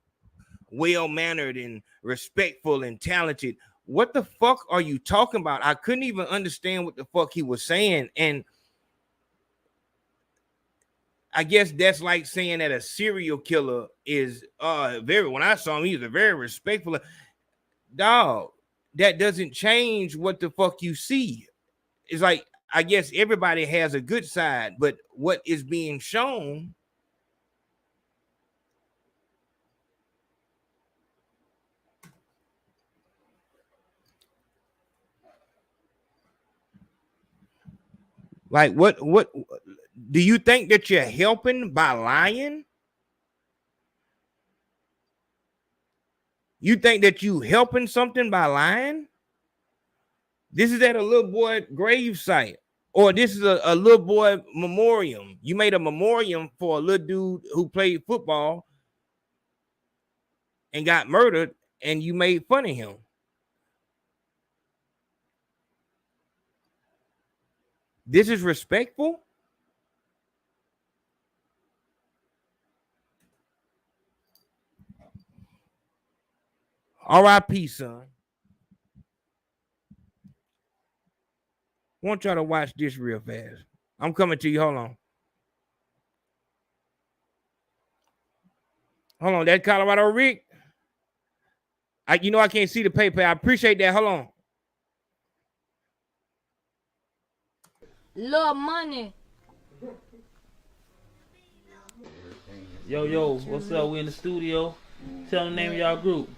[SPEAKER 2] well-mannered and respectful and talented, what the fuck are you talking about? I couldn't even understand what the fuck he was saying. And I guess that's like saying that a serial killer is when I saw him, he was a very respectful dog. That doesn't change what the fuck you see. It's like, I guess everybody has a good side, but what is being shown like what do you think that you're helping by lying? You think that you helping something by lying? This is at a little boy grave site, or this is a little boy memorial. You made a memorial for a little dude who played football and got murdered, and you made fun of him. This is respectful? R.I.P. son. I want y'all to watch this real fast. I'm coming to you. Hold on. Hold on. That Colorado Rick. I can't see the paper. I appreciate that. Hold on.
[SPEAKER 10] Love money.
[SPEAKER 11] Yo, what's up? We in the studio. Tell them the name of y'all group.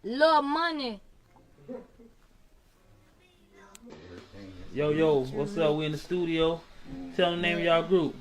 [SPEAKER 10] Love money.
[SPEAKER 11] Yo, what's up? We in the studio. Tell them the name of y'all group.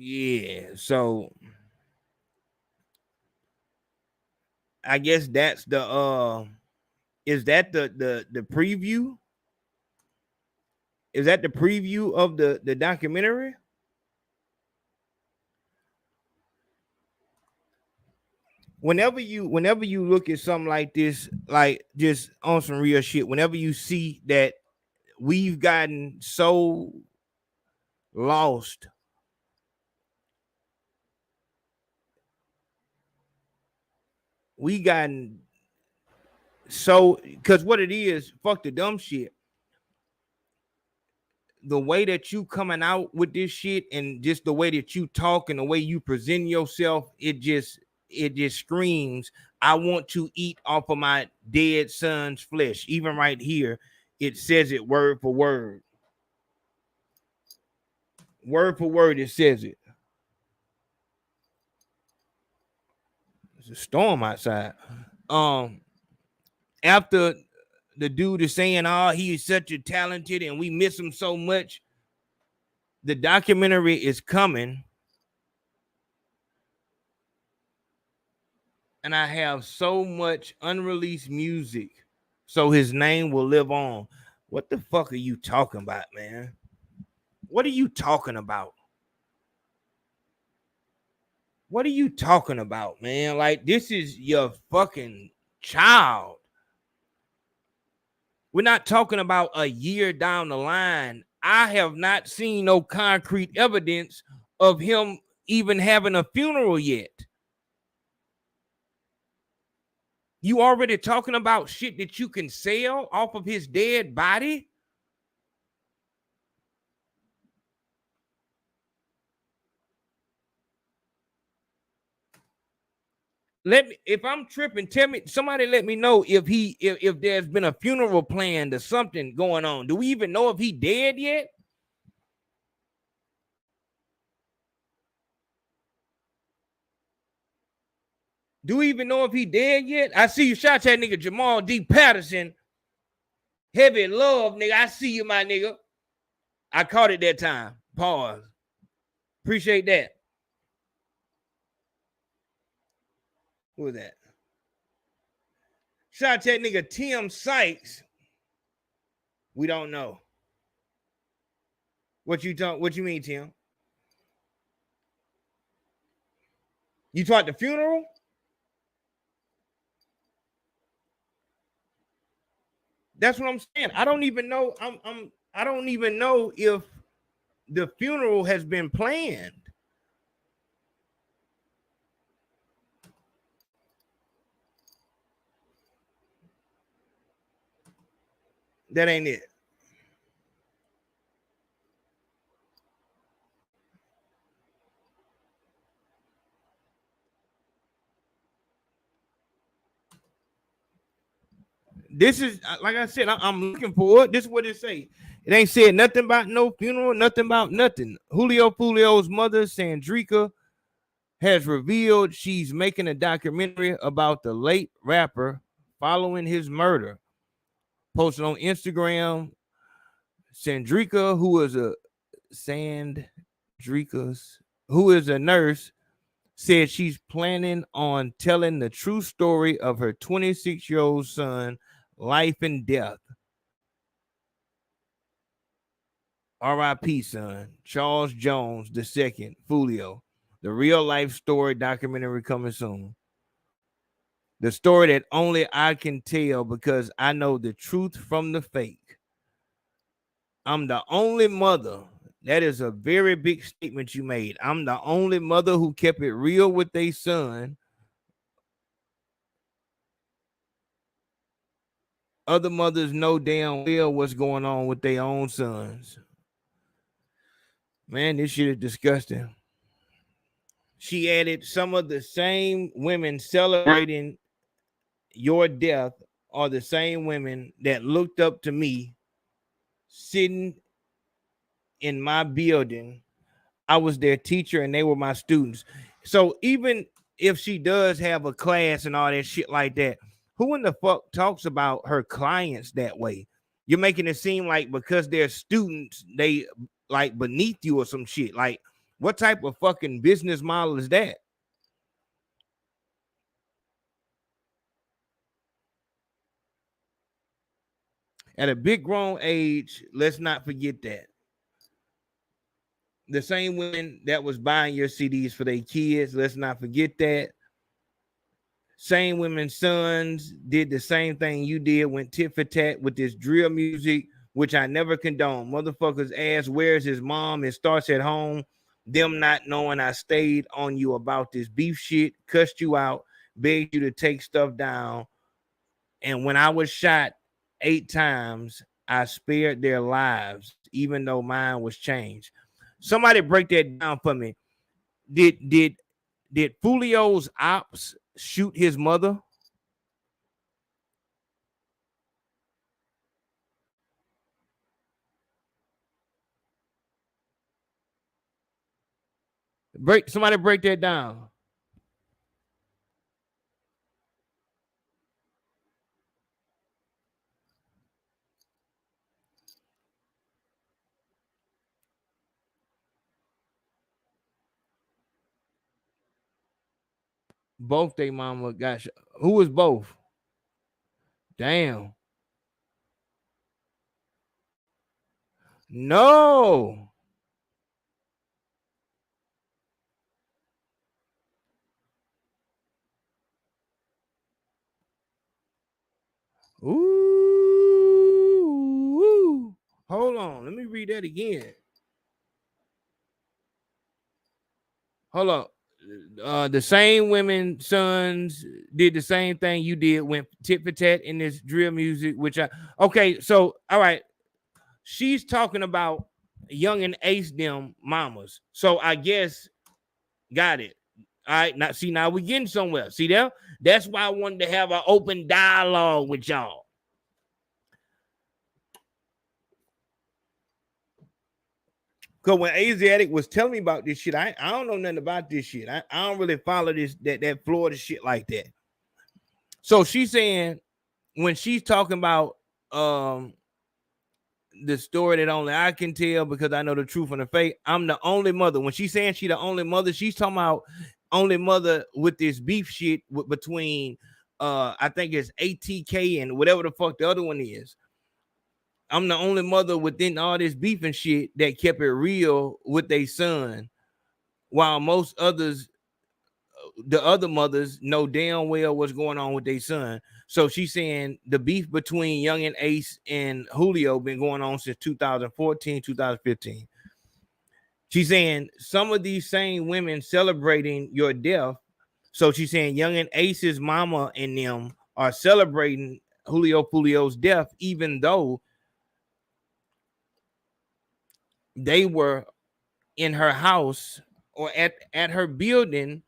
[SPEAKER 2] Yeah, so I guess that's the is that the preview? Is that the preview of the documentary? Whenever you look at something like this, like just on some real shit, whenever you see that we've gotten so lost because what it is, fuck the dumb shit. The way that you coming out with this shit and just the way that you talk and the way you present yourself, it just screams, I want to eat off of my dead son's flesh. Even right here, it says it word for word. Word for word, it says it. It's a storm outside. After the dude is saying, oh, he is such a talented and we miss him so much, the documentary is coming. And I have so much unreleased music, so his name will live on. What the fuck are you talking about, man? What are you talking about? What are you talking about, man? Like, this is your fucking child. We're not talking about a year down the line. I have not seen no concrete evidence of him even having a funeral yet. You already talking about shit that you can sell off of his dead body? If I'm tripping, tell me, somebody let me know if there's been a funeral planned or something going on. Do we even know if he dead yet? Do we even know if he dead yet? I see you shot that nigga Jamal D. Patterson. Heavy love, nigga. I see you, my nigga. I caught it that time. Pause. Appreciate that. Who was that? Shot that nigga Tim Sykes. We don't know. What you mean, Tim? You taught the funeral? That's what I'm saying. I don't even know. I don't even know if the funeral has been planned. That ain't it. This is, like I said, I'm looking for it. This is what it say. It ain't said nothing about no funeral, nothing about nothing. Foolio's mother, Sandrika, has revealed she's making a documentary about the late rapper following his murder. Posted on Instagram, Sandrika, who is a nurse, said she's planning on telling the true story of her 26-year-old son, life and death. R.I.P. son, Charles Jones II, Foolio. The real life story documentary coming soon. The story that only I can tell because I know the truth from the fake. I'm the only mother. That is a very big statement you made. I'm the only mother who kept it real with their son. Other mothers know damn well what's going on with their own sons. Man, this shit is disgusting. She added, some of the same women celebrating your death are the same women that looked up to me sitting in my building. I was their teacher and they were my students. So even if she does have a class and all that shit like that, who in the fuck talks about her clients that way? You're making it seem like because they're students, they like beneath you or some shit. Like, what type of fucking business model is that? At a big grown age, let's not forget that. The same women that was buying your CDs for their kids, let's not forget that. Same women's sons did the same thing you did, went tit for tat with this drill music, which I never condone. Motherfuckers ask, where's his mom? It starts at home. Them not knowing I stayed on you about this beef shit, cussed you out, begged you to take stuff down. And when I was shot 8 times, I spared their lives, even though mine was changed. Somebody break that down for me. Did Foolio's ops shoot his mother? Somebody break that down. Both they mama got shot. Who was both? Damn. No. Ooh. Hold on. Let me read that again. Hold on. The same women sons did the same thing you did, went tit for tat in this drill music, okay, so all right, she's talking about Young and Ace them mamas. So I guess got it. All right, now we're getting somewhere. See there? That's why I wanted to have an open dialogue with y'all. Because when Asiatic was telling me about this shit, I don't know nothing about this shit. I don't really follow that Florida shit like that. So she's saying when she's talking about the story that only I can tell because I know the truth from the fake, I'm the only mother. When she's saying she the only mother, she's talking about only mother with this beef shit between I think it's ATK and whatever the fuck the other one is. I'm the only mother within all this beef and shit that kept it real with their son, while most others, the other mothers, know damn well what's going on with their son. So she's saying the beef between Young and Ace and Foolio been going on since 2014, 2015. She's saying some of these same women celebrating your death. So she's saying Young and Ace's mama and them are celebrating Foolio's death, even though they were in her house or at her building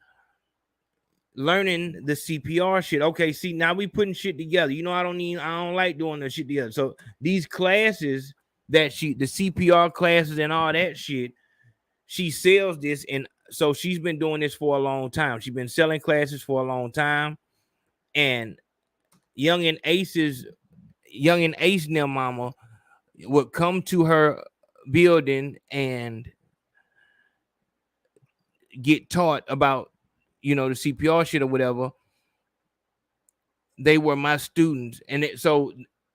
[SPEAKER 2] learning the CPR shit. Okay, see, now we putting shit together. You know, I don't like doing the shit together. So these classes the CPR classes and all that shit, she sells this, and so she's been doing this for a long time. She's been selling classes for a long time, and Young and Ace and their mama would come to her building and get taught about, the CPR shit or whatever. They were my students, and so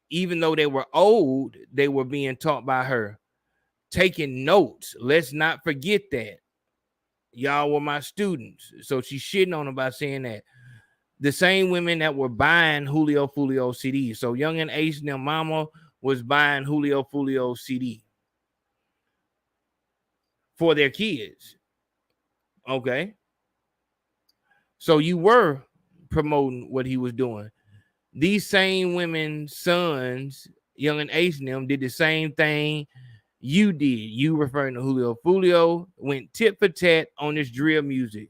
[SPEAKER 2] even though they were old, they were being taught by her, taking notes. Let's not forget that y'all were my students. So she's shitting on them by saying that. The same women that were buying Foolio CDs. So Young and Ace and their mama was buying Foolio CD for their kids. Okay. So you were promoting what he was doing. These same women's sons, Young and Ace and them, did the same thing you did. You, referring to Foolio, went tit for tat on this drill music,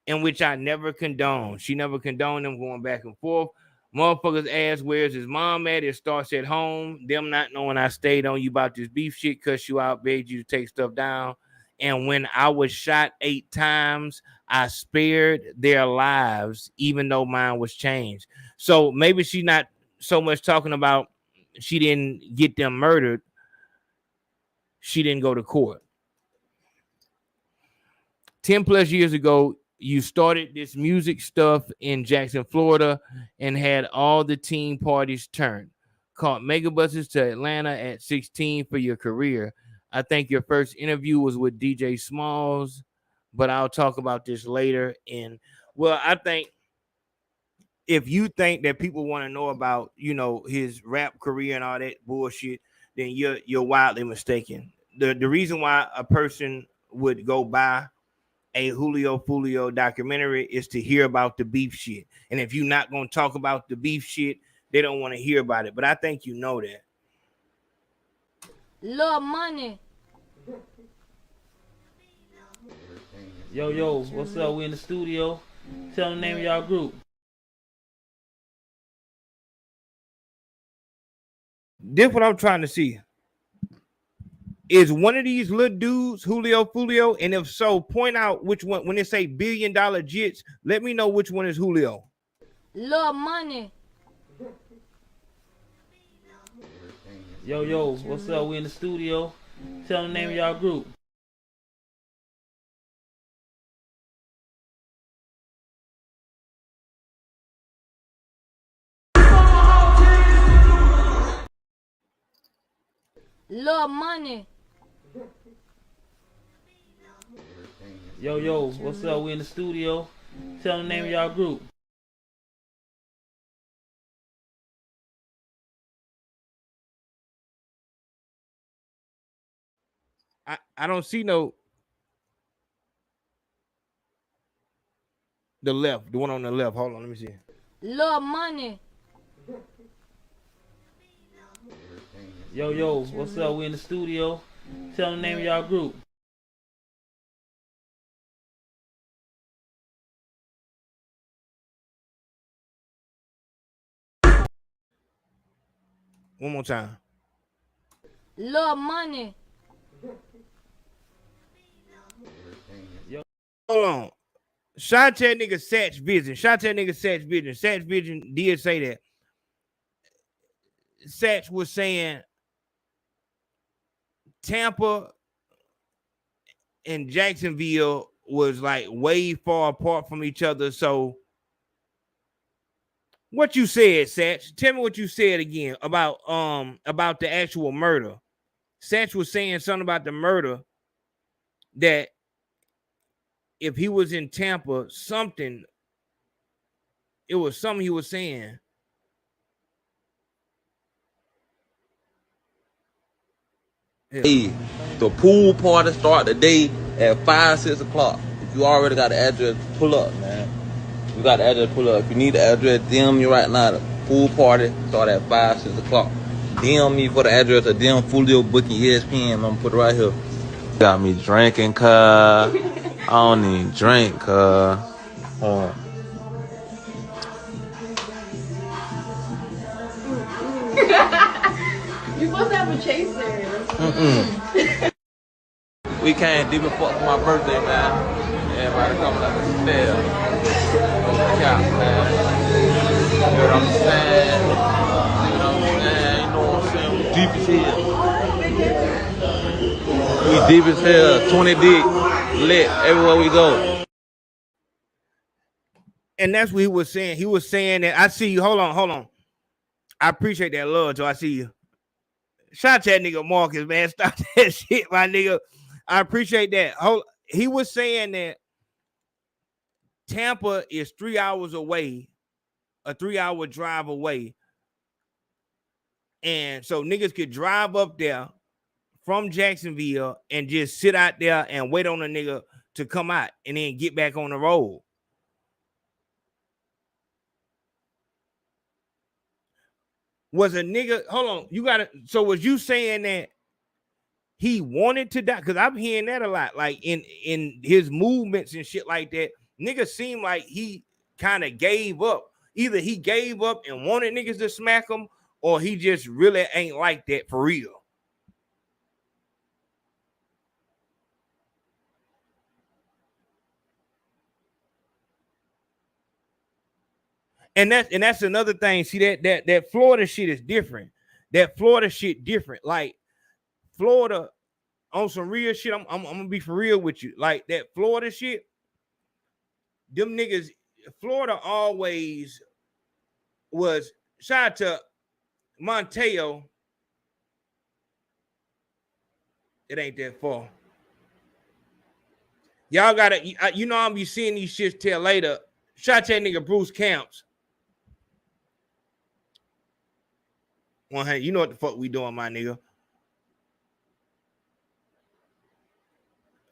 [SPEAKER 2] in which I never condoned. She never condoned them going back and forth. Motherfuckers ask, where's his mom at? It starts at home. Them not knowing I stayed on you about this beef shit, cuss you out, begged you to take stuff down. And when I was shot 8 times, I spared their lives, even though mine was changed. So maybe she's not so much talking about she didn't get them murdered. She didn't go to court. 10 plus years ago, you started this music stuff in Jackson, Florida, and had all the teen parties turned. Caught megabuses to Atlanta at 16 for your career. I think your first interview was with DJ Smalls, but I'll talk about this later. And well, I think if you think that people want to know about, his rap career and all that bullshit, then you're wildly mistaken. The reason why a person would go buy a Foolio documentary is to hear about the beef shit. And if you're not going to talk about the beef shit, they don't want to hear about it. But I think you know that.
[SPEAKER 10] Little money.
[SPEAKER 11] Yo, what's up? We in the studio. Tell the name of y'all group.
[SPEAKER 2] This what I'm trying to see. Is one of these little dudes Foolio? And if so, point out which one. When they say $1 billion jits, let me know which one is Foolio.
[SPEAKER 10] Little money.
[SPEAKER 11] Yo, what's up? We in the studio. Tell the name of y'all group.
[SPEAKER 10] Little money.
[SPEAKER 11] Yo, what's up? We in the studio. Tell the name of y'all group.
[SPEAKER 2] I don't see no. The left, the one on the left. Hold on, let me see.
[SPEAKER 10] Little money.
[SPEAKER 11] Yo, what's up? We in the studio. Tell the name of y'all group.
[SPEAKER 2] One more time.
[SPEAKER 10] Little money.
[SPEAKER 2] Hold on. Shout to that nigga Satch Vision. Shout to that nigga Satch Vision. Satch Vision did say that. Satch was saying Tampa and Jacksonville was like way far apart from each other. So What you said, Satch. Tell me what you said again about the actual murder. Satch was saying something about the murder, that if he was in Tampa, something, it was something he was saying.
[SPEAKER 7] Hey, the pool party start today at 5, 6 o'clock. If you already got the address, pull up, man. You got the address, pull up. If you need the address, DM me right now. The pool party start at 5, 6 o'clock. DM me for the address or DM Foolio booking ESPN. I'm gonna put it right here. Got me drinking, cuz. I don't even drink, cuz.
[SPEAKER 12] You're supposed to have a chaser.
[SPEAKER 7] We came deep and fuck for my birthday, man. Everybody coming up to stairs. Count, man. You know what I'm saying? You know what I'm saying? You know what I'm saying? We deep as hell. We deep as hell. 20 deep. Lit everywhere we go.
[SPEAKER 2] And that's what he was saying. He was saying that, I see you. Hold on. I appreciate that love, Joe. I see you. Shout out to that nigga Marcus, man. Stop that shit, my nigga. I appreciate that. He was saying that Tampa is 3 hours away, a 3-hour drive away. And so niggas could drive up there from Jacksonville and just sit out there and wait on a nigga to come out and then get back on the road. Was a nigga, hold on, you gotta, so was you saying that he wanted to die? Because I'm hearing that a lot, like in his movements and shit like that. Niggas seem like he kind of gave up. Either he gave up and wanted niggas to smack him, or he just really ain't like that for real. And that's another thing. See, that Florida shit is different. That Florida shit different. Like Florida on some real shit. I'm gonna be for real with you. Like that Florida shit. Them niggas, Florida always was. Shout out to Monteo. It ain't that far. Y'all gotta, you know, I'm be seeing these shits till later. Shout out to that nigga Bruce Camps. You know what the fuck we doing, my nigga.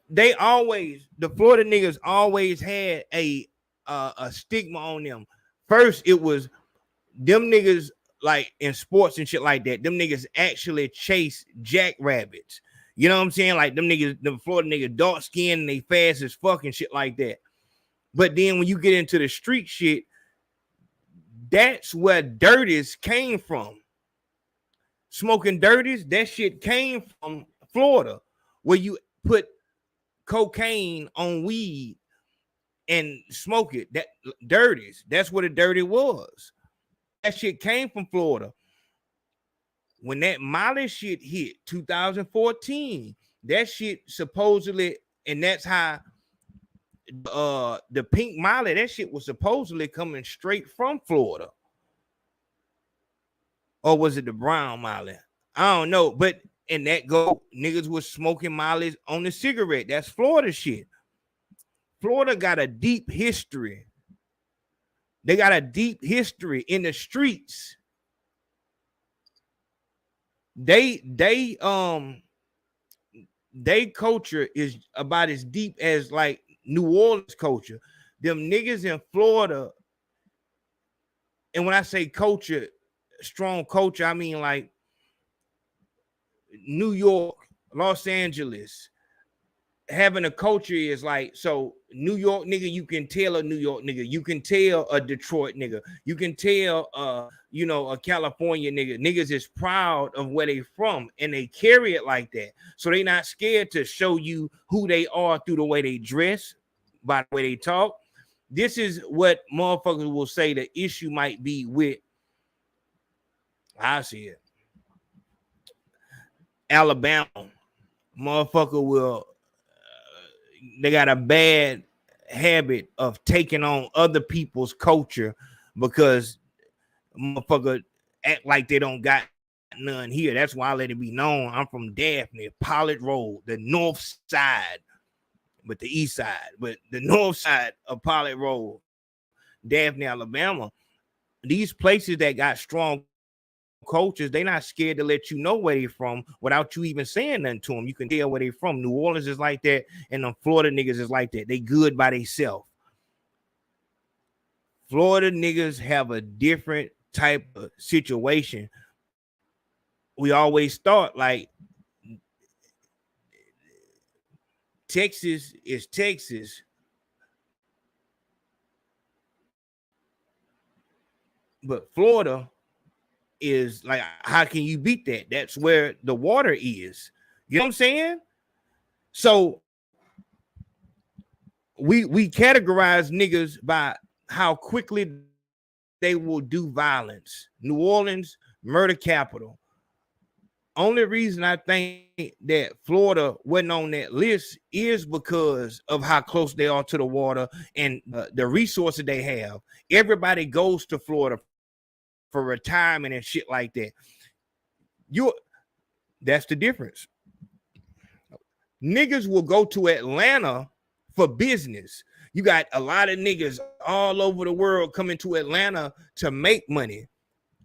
[SPEAKER 2] They always, the Florida niggas always had a stigma on them. First, it was them niggas, like in sports and shit like that. Them niggas actually chase jackrabbits. You know what I'm saying? Like them niggas, the Florida niggas, dark skin, and they fast as fuck and shit like that. But then when you get into the street shit, that's where dirties came from. Smoking dirties, that shit came from Florida, where you put cocaine on weed and smoke it. That dirties, that's what a dirty was. That shit came from Florida. When that Molly shit hit 2014, that shit supposedly, and that's how the pink Molly, that shit was supposedly coming straight from Florida. Or was it the brown Molly? I don't know. But and that go, niggas was smoking Mollies on the cigarette. That's Florida shit. Florida got a deep history. They got a deep history in the streets. They culture is about as deep as like New Orleans culture. Them niggas in Florida, and when I say culture, strong culture, I mean like New York, Los Angeles. Having a culture is like, so New York nigga, you can tell a New York nigga, you can tell a Detroit nigga, you can tell a California nigga. Niggas is proud of where they from and they carry it like that. So they not scared to show you who they are through the way they dress, by the way they talk. This is what motherfuckers will say the issue might be with, I see it, Alabama. Motherfucker will, they got a bad habit of taking on other people's culture because motherfucker act like they don't got none here. That's why I let it be known I'm from Daphne, Pollard Road, the north side, but the east side, but the north side of Pollard Road, Daphne, Alabama. These places that got strong cultures, they not scared to let you know where they from without you even saying nothing to them. You can tell where they from. New Orleans is like that, and the Florida niggas is like that. They good by themselves. Florida niggas have a different type of situation. We always thought like Texas is Texas, but Florida is like, how can you beat that? That's where the water is. You know what I'm saying? So we categorize niggas by how quickly they will do violence. New Orleans, murder capital. Only reason I think that Florida wasn't on that list is because of how close they are to the water and the resources they have. Everybody goes to Florida for retirement and shit like that. That's the difference. Niggas will go to Atlanta for business. You got a lot of niggas all over the world coming to Atlanta to make money.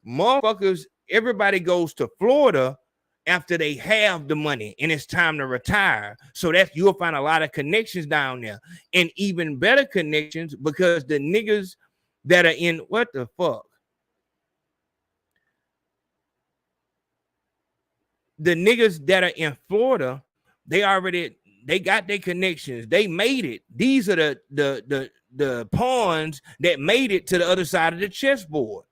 [SPEAKER 2] Motherfuckers, everybody goes to Florida after they have the money and it's time to retire. So that's, you'll find a lot of connections down there, and even better connections because the niggas that are in, what the fuck? The niggas that are in Florida, they got their connections. They made it. These are the pawns that made it to the other side of the chessboard.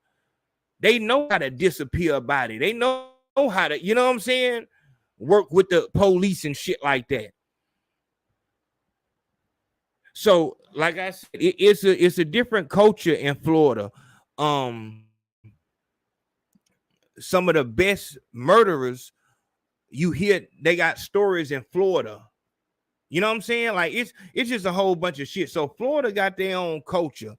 [SPEAKER 2] They know how to disappear a body. They know how to, you know what I'm saying, work with the police and shit like that. So, like I said, it's a different culture in Florida. Some of the best murderers you hear, they got stories in Florida. You know what I'm saying? Like it's just a whole bunch of shit. So Florida got their own culture.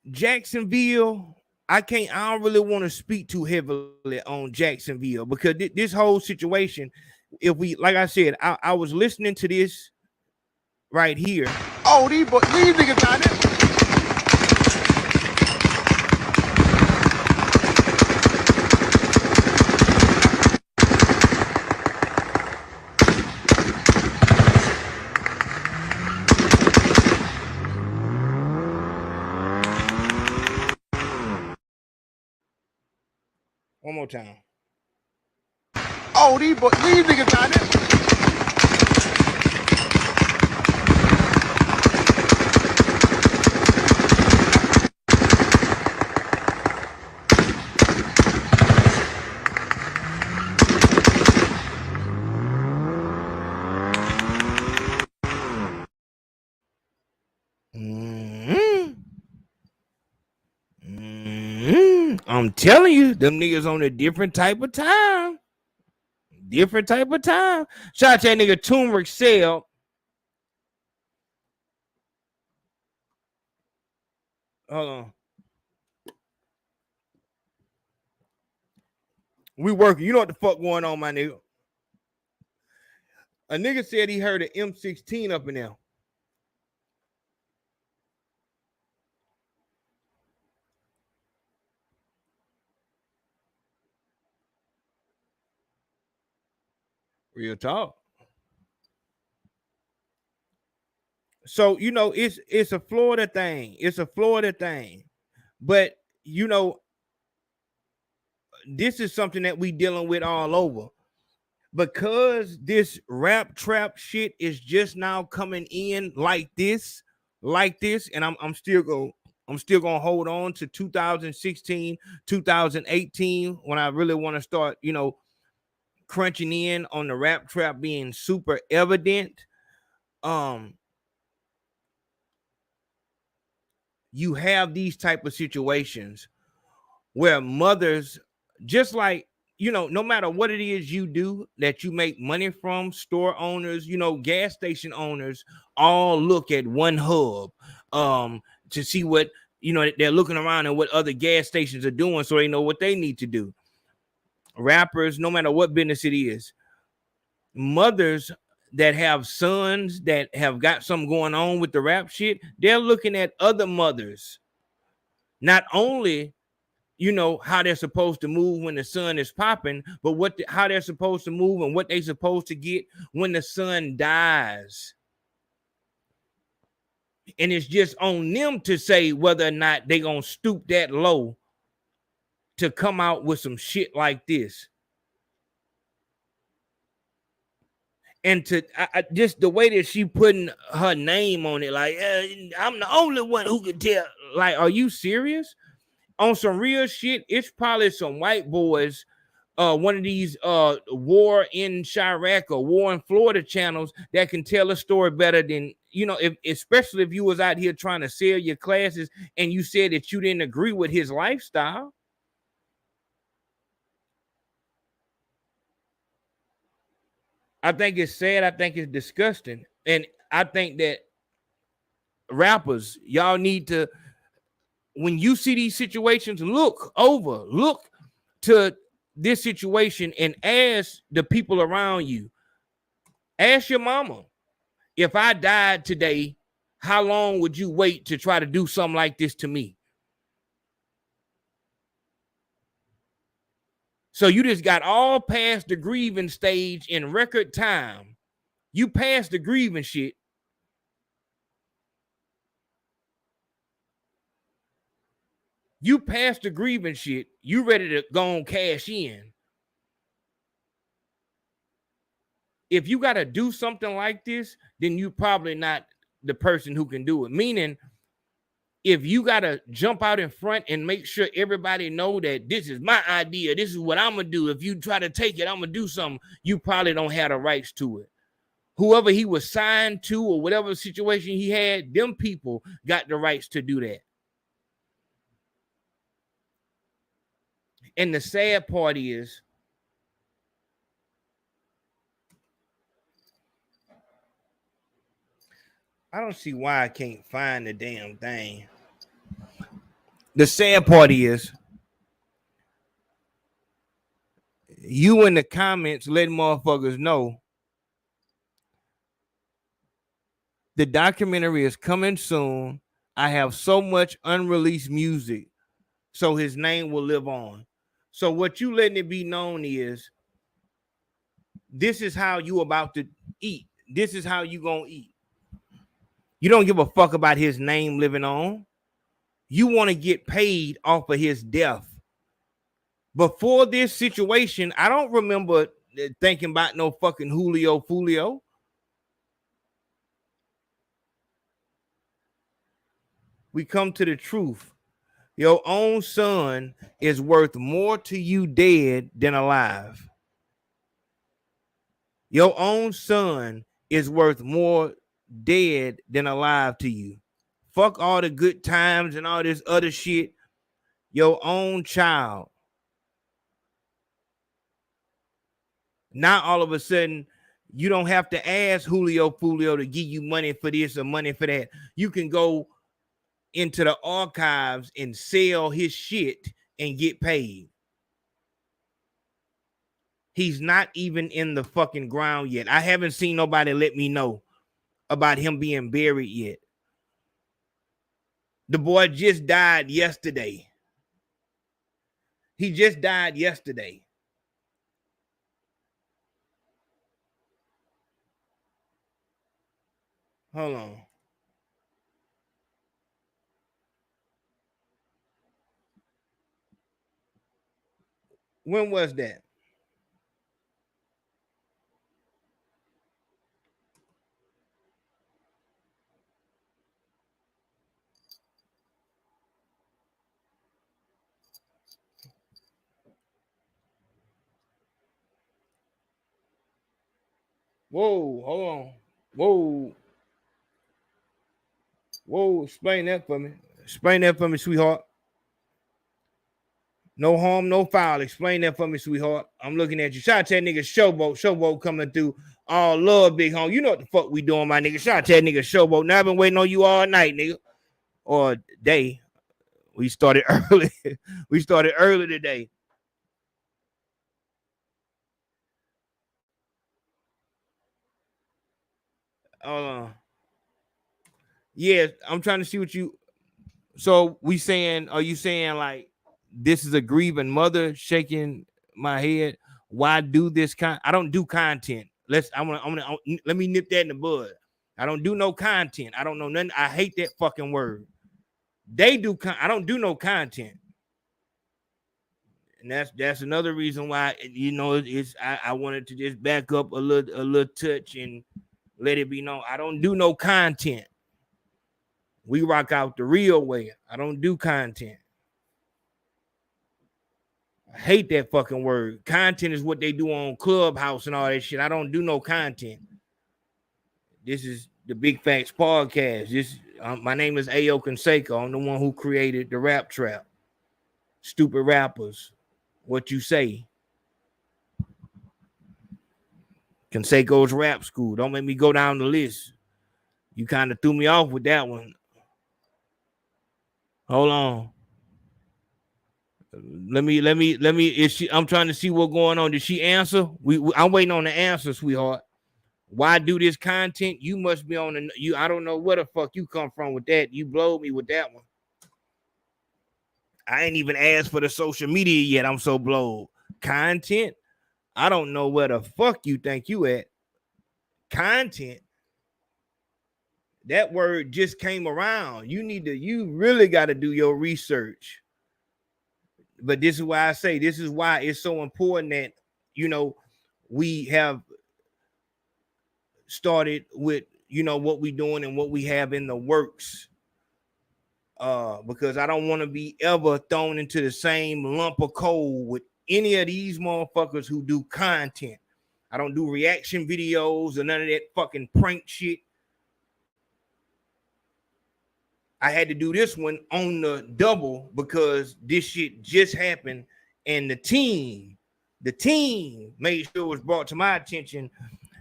[SPEAKER 2] Jacksonville, I don't really want to speak too heavily on Jacksonville because this whole situation, if we, like I said, I was listening to this right here.
[SPEAKER 13] Oh, these niggas down there.
[SPEAKER 2] One more time.
[SPEAKER 13] Oh, these niggas down there.
[SPEAKER 2] I'm telling you, them niggas on a different type of time. Different type of time. Shout out to that nigga Turmeric Sale. Hold on. We working. You know what the fuck going on, my nigga? A nigga said he heard an M16 up in there. Real talk. So, you know, it's a Florida thing. It's a Florida thing. But, you know, this is something that we dealing with all over. Because this rap trap shit is just now coming in like this, and I'm still gonna hold on to 2016, 2018 when I really want to start, you know, crunching in on the rap trap being super evident. You have these type of situations where mothers, just like, you know, no matter what it is you do that you make money from, store owners, you know, gas station owners all look at one hub. to see what, you know, they're looking around and what other gas stations are doing so they know what they need to do. Rappers, no matter what business it is, mothers that have sons that have got something going on with the rap shit, they're looking at other mothers, not only, you know, how they're supposed to move when the sun is popping, but how they're supposed to move and what they're supposed to get when the sun dies. And it's just on them to say whether or not they're gonna stoop that low to come out with some shit like this. And to just the way that she putting her name on it, like, I'm the only one who can tell. Like, are you serious? On some real shit, it's probably some white boys, one of these war in Chirac or war in Florida channels that can tell a story better than, you know, especially if you was out here trying to sell your classes and you said that you didn't agree with his lifestyle. I think it's sad. I think it's disgusting. And I think that rappers, y'all need to, when you see these situations, look to this situation and ask the people around you. Ask your mama, if I died today, how long would you wait to try to do something like this to me? So you just got all past the grieving stage in record time. You passed the grieving shit. You passed the grieving shit. You ready to go on cash in. If you got to do something like this, then you probably not the person who can do it. Meaning, if you got to jump out in front and make sure everybody know that this is my idea, this is what I'm going to do. If you try to take it, I'm going to do something. You probably don't have the rights to it. Whoever he was signed to or whatever situation he had, them people got the rights to do that. And the sad part is, I don't see why I can't find the damn thing. The sad part is, you in the comments let motherfuckers know the documentary is coming soon. I have so much unreleased music, so his name will live on. So what you letting it be known is, this is how you about to eat. This is how you gonna eat. You don't give a fuck about his name living on. You want to get paid off of his death. Before this situation, I don't remember thinking about no fucking Foolio. We come to the truth. Your own son is worth more to you dead than alive. Your own son is worth more dead than alive to you. Fuck all the good times and all this other shit. Your own child. Now all of a sudden, you don't have to ask Foolio to give you money for this or money for that. You can go into the archives and sell his shit and get paid. He's not even in the fucking ground yet. I haven't seen nobody let me know about him being buried yet. The boy just died yesterday. He just died yesterday. Hold on. When was that? Whoa, hold on. Whoa, explain that for me. Explain that for me, sweetheart. No harm, no foul. Explain that for me, sweetheart. I'm looking at you. Shout out to that nigga Showboat coming through. All love, big home. You know what the fuck we doing, my nigga. Shout out to that nigga Showboat. Now I've been waiting on you all night, nigga. or day. We started early. We started early today. Yeah, I'm trying to see what you. So we saying, are you saying like this is a grieving mother shaking my head? Why do this I don't do content. Let me nip that in the bud. I don't do no content. I don't know nothing. I hate that fucking word. They do. I don't do no content, and that's another reason why it's. I wanted to just back up a little touch and let it be known. I don't do no content. We rock out the real way. I don't do content. I hate that fucking word. Content is what they do on Clubhouse and all that shit. I don't do no content. This is the Big Facts podcast. My name is Ayo Consaco. I'm the one who created the rap trap. Stupid rappers. What you say? Consaco's rap school. Don't make me go down the list. You kind of threw me off with that one. Hold on. Let me. I'm trying to see what's going on. Did she answer? I'm waiting on the answer, sweetheart. Why do this content? You must be on the. I don't know where the fuck you come from with that. You blowed me with that one. I ain't even asked for the social media yet. I'm so blowed. Content. I don't know where the fuck you think you at. Content. That word just came around. You really got to do your research. But this is why I say this is why it's so important that we have started with what we doing and what we have in the works. Because I don't want to be ever thrown into the same lump of coal with any of these motherfuckers who do content. I don't do reaction videos or none of that fucking prank shit. I had to do this one on the double because this shit just happened, and the team made sure it was brought to my attention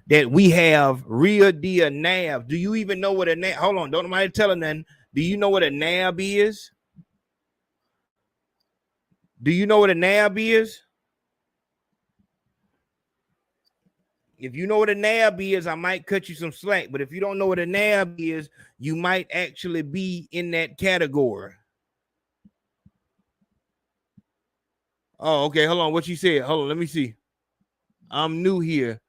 [SPEAKER 2] that we have real deal NAB. Do you even know what a NAB? Hold on, don't nobody tell them nothing. Do you know what a NAB is? Do you know what a NAB is? If you know what a NAB is, I might cut you some slack. But if you don't know what a NAB is, you might actually be in that category. Oh, okay. Hold on. What she said? Hold on. Let me see. I'm new here.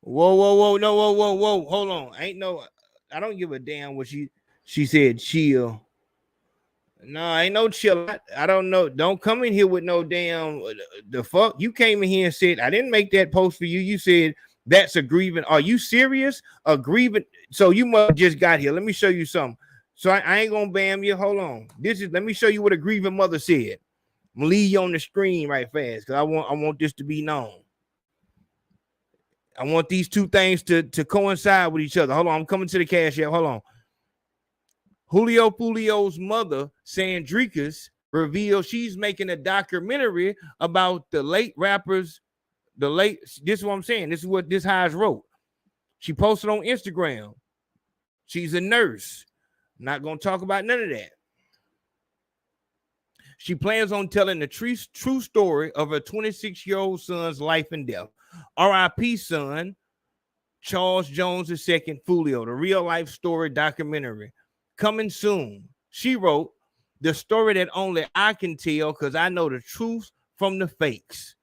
[SPEAKER 2] Whoa. No, whoa. Hold on. I don't give a damn what she said. Chill. No, ain't no chill. I don't know. Don't come in here with no damn the fuck. You came in here and said, I didn't make that post for you. You said that's a grievance. Are you serious? A grievance. So you must have just got here. Let me show you something. So I ain't gonna bam you. Hold on. Let me show you what a grieving mother said. I'm gonna leave you on the screen right fast because I want this to be known. I want these two things to coincide with each other. Hold on. I'm coming to the cash app. Hold on. Foolio's mother, Sandrika's, revealed she's making a documentary about the late rappers. This is what I'm saying. This is what this Highs wrote. She posted on Instagram. She's a nurse. Not going to talk about none of that. She plans on telling the true story of her 26-year-old son's life and death. R.I.P. son, Charles Jones II, Foolio, the real life story documentary. Coming soon. She wrote, the story that only I can tell because I know the truth from the fakes.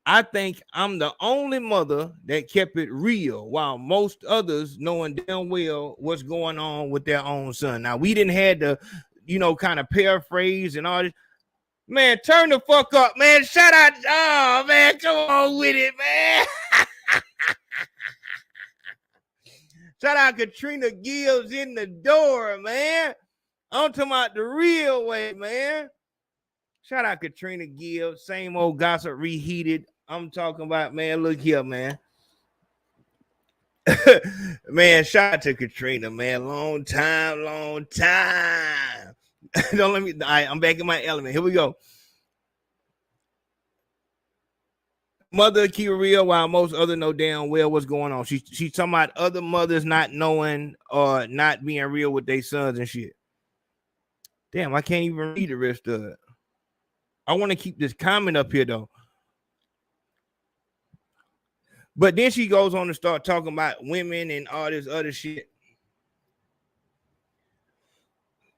[SPEAKER 2] I think I'm the only mother that kept it real while most others knowing damn well what's going on with their own son. Now, we didn't have to, kind of paraphrase and all this. Man, turn the fuck up, man. Shout out. Oh, man, come on with it, man. Shout out Katrina Gibbs in the door, man. I'm talking about the real way, man. Shout out Katrina Gibbs. Same old gossip reheated. I'm talking about, man, look here, man. Man, shout out to Katrina, man. Long time. Don't let me. All right, I'm back in my element. Here we go. mother keep it real while most others know damn well what's going on. She's talking about other mothers not knowing or not being real with their sons and shit. Damn, I can't even read the rest of it. I want to keep this comment up here though. But then she goes on to start talking about women and all this other shit.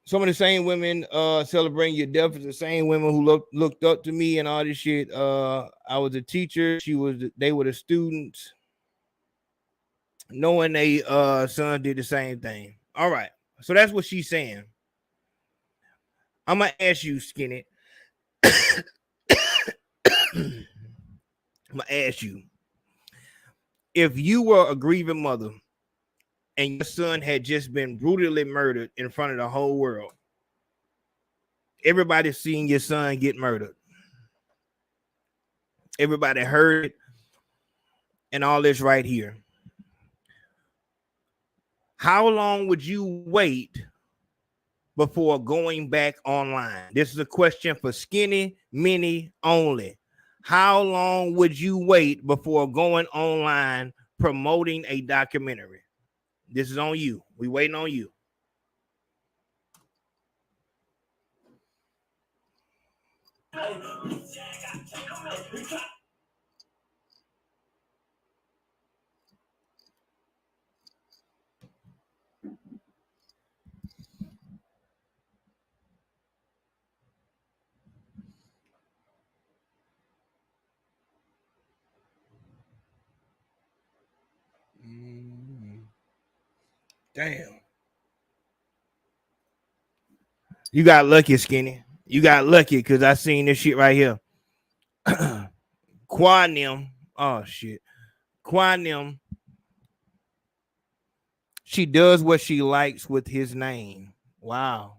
[SPEAKER 2] Some of the same women celebrating your death is the same women who looked up to me and all this shit. I was a teacher. They were the students. Knowing they son did the same thing. All right. So that's what she's saying. I'm gonna ask you, Skinny. I'm gonna ask you. If you were a grieving mother and your son had just been brutally murdered in front of the whole world, everybody's seeing your son get murdered. Everybody heard it and all this right here. How long would you wait before going back online? This is a question for Skinny Mini only. How long would you wait before going online promoting a documentary? This is on you. We waiting on you. Damn. You got lucky, Skinny. You got lucky because I seen this shit right here. Quanim. Oh, shit. Quanim. She does what she likes with his name. Wow.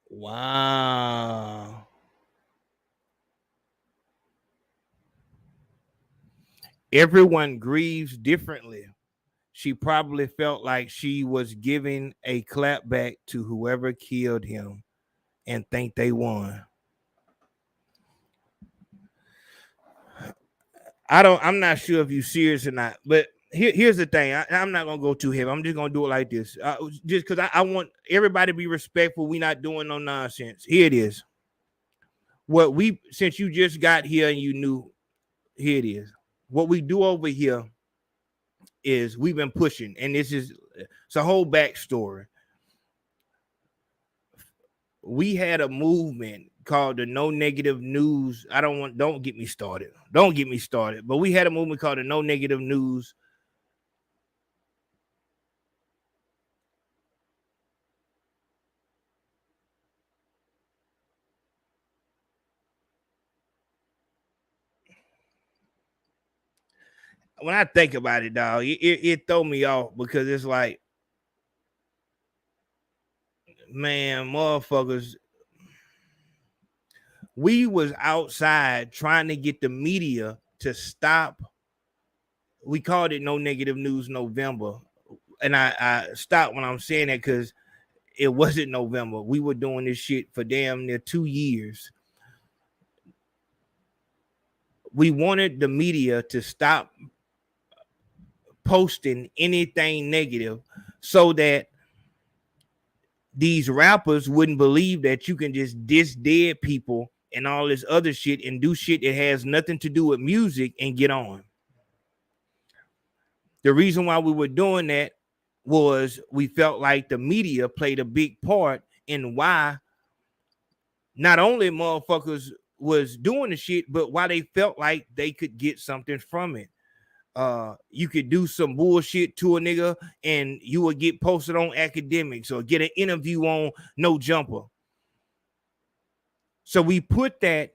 [SPEAKER 2] Wow. Everyone grieves differently. She probably felt like she was giving a clap back to whoever killed him and think they won. I'm not sure if you're serious or not, but here's the thing. I'm not going to go too heavy. I'm just going to do it like this. Just because I want everybody to be respectful. We're not doing no nonsense. Here it is. Since you just got here and you knew, here it is. What we do over here is we've been pushing, and it's a whole backstory. We had a movement called the No Negative News. Don't get me started. Don't get me started. But we had a movement called the No Negative News. When I think about it, dog, it throw me off because it's like, man, motherfuckers, we was outside trying to get the media to stop. We called it No Negative News November. And I stopped when I'm saying that because it wasn't November. We were doing this shit for damn near 2 years. We wanted the media to stop posting anything negative so that these rappers wouldn't believe that you can just diss dead people and all this other shit and do shit that has nothing to do with music and get on. The reason why we were doing that was we felt like the media played a big part in why not only motherfuckers was doing the shit, but why they felt like they could get something from it. You could do some bullshit to a nigga and you would get posted on academics or get an interview on No Jumper. So we put that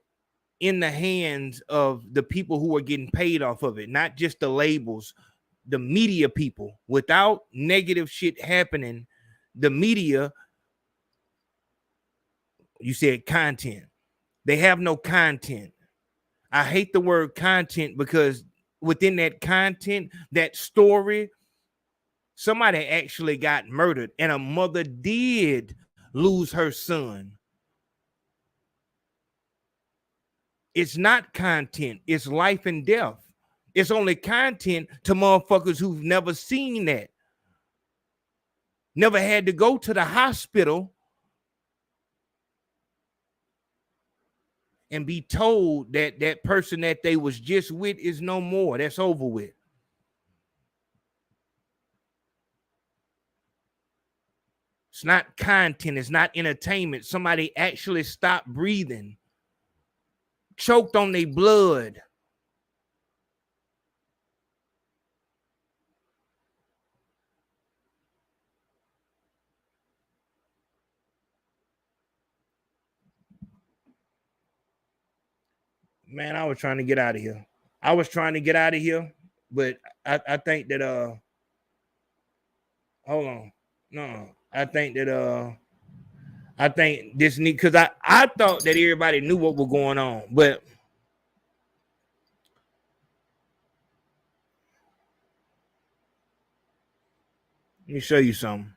[SPEAKER 2] in the hands of the people who are getting paid off of it, not just the labels, the media people. Without negative shit happening, the media, you said content. They have no content. I hate the word content because within that content, that story, somebody actually got murdered and a mother did lose her son. It's not content. It's life and death. It's only content to motherfuckers who've never seen that. Never had to go to the hospital and be told that that person that they was just with is no more. That's over with. It's not content. It's not entertainment. Somebody actually stopped breathing, choked on their blood. Man, I was trying to get out of here. But I think that hold on. No, I think this need, because I thought that everybody knew what was going on, but let me show you something.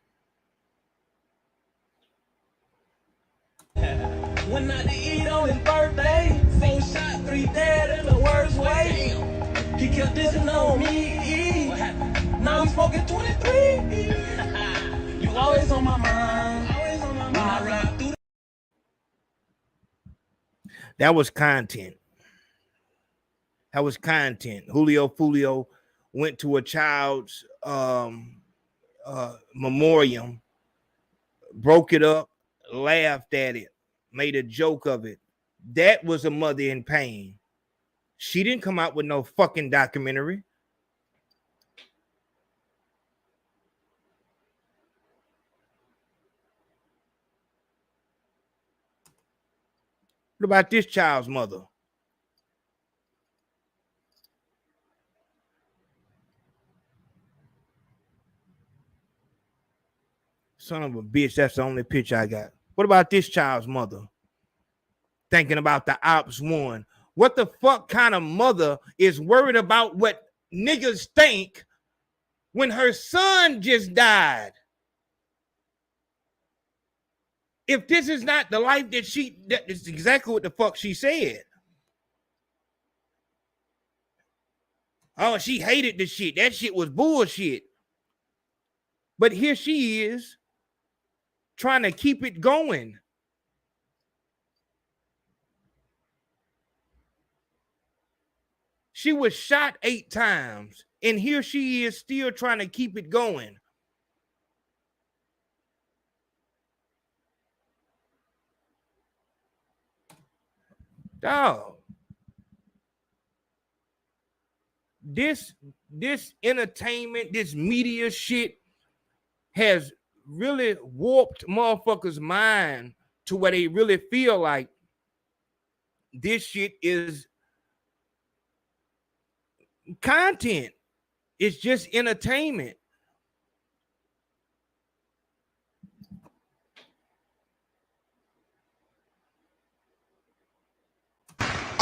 [SPEAKER 8] Went out to eat on his birthday. 4 shot, 3 dead in the worst way. He kept dissing on me. Now he's smoking 23. You always on my mind. When I ride through.
[SPEAKER 2] That was content. Foolio went to a child's memoriam, broke it up, laughed at it, made a joke of it. That was a mother in pain. She didn't come out with no fucking documentary. What about this child's mother? Son of a bitch, that's the only picture I got. What about this child's mother? Thinking about the ops one. What the fuck kind of mother is worried about what niggas think when her son just died? If this is not the life that is exactly what the fuck she said. Oh, she hated the shit. That shit was bullshit. But here she is trying to keep it going. She was shot 8 times, and here she is still trying to keep it going. Dog. This entertainment, this media shit has really warped motherfuckers' mind to where they really feel like this shit is content. It's just entertainment.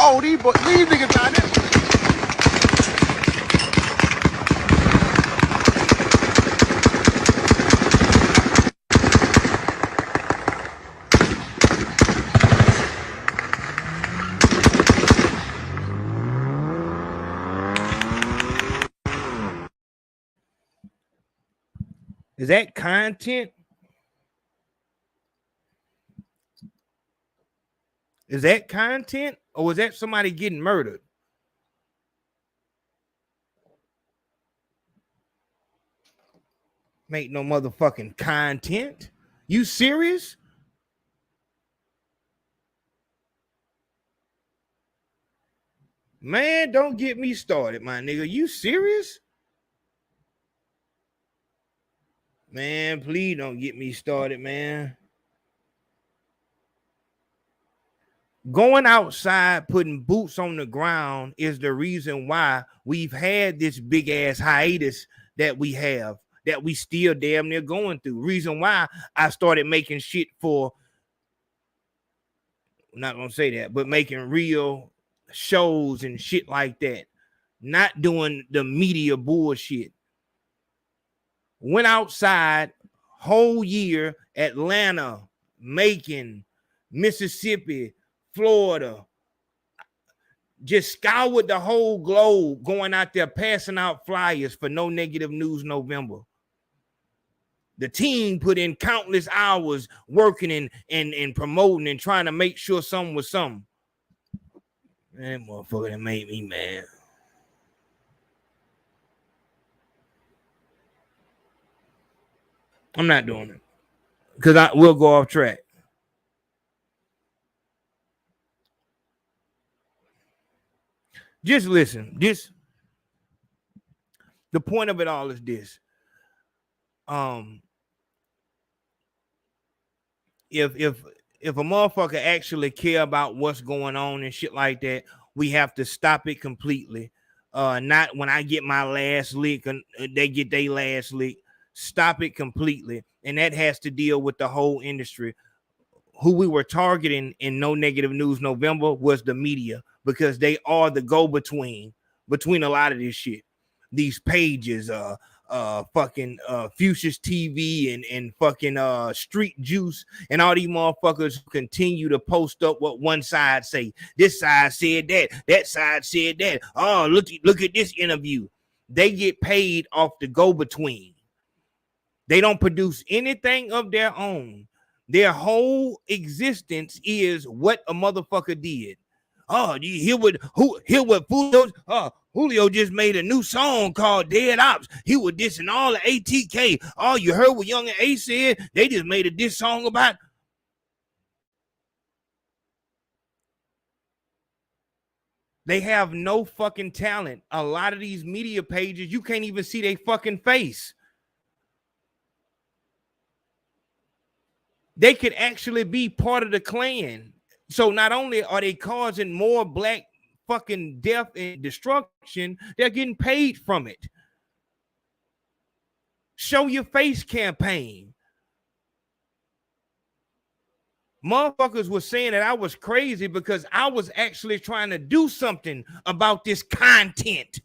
[SPEAKER 13] Oh, these niggas out there.
[SPEAKER 2] Is that content? Is that content, or was that somebody getting murdered? Make no motherfucking content. You serious? Man, don't get me started, my nigga. You serious? Man, please don't get me started, man. Going outside, putting boots on the ground is the reason why we've had this big ass hiatus that we have, that we still damn near going through. Reason why I started making shit for, I'm not gonna say that, but making real shows and shit like that. Not doing the media bullshit. Went outside whole year, Atlanta, Macon, Mississippi, Florida, just scoured the whole globe, going out there passing out flyers for No Negative News November. The team put in countless hours working and promoting and trying to make sure something was something. That motherfucker that made me mad. I'm not doing it because I will go off track. Just listen. The point of it all is this. If a motherfucker actually care about what's going on and shit like that, we have to stop it completely. Not when I get my last lick and they get their last lick. Stop it completely. And that has to deal with the whole industry. Who we were targeting in No Negative News November was the media, because they are the go-between between a lot of this shit. These pages, fucking Fuchsia's TV and fucking Street Juice and all these motherfuckers continue to post up what one side say. This side said that side said that. Oh, look at this interview. They get paid off the go-between. They don't produce anything of their own. Their whole existence is what a motherfucker did. Oh, you hear what Foolio? Foolio just made a new song called Dead Ops. He was dissing all the ATK. Oh, you heard what Young and A said? They just made a diss song about. They have no fucking talent. A lot of these media pages, you can't even see their fucking face. They could actually be part of the Klan. So not only are they causing more black fucking death and destruction, they're getting paid from it. Show your face campaign. Motherfuckers were saying that I was crazy because I was actually trying to do something about this content.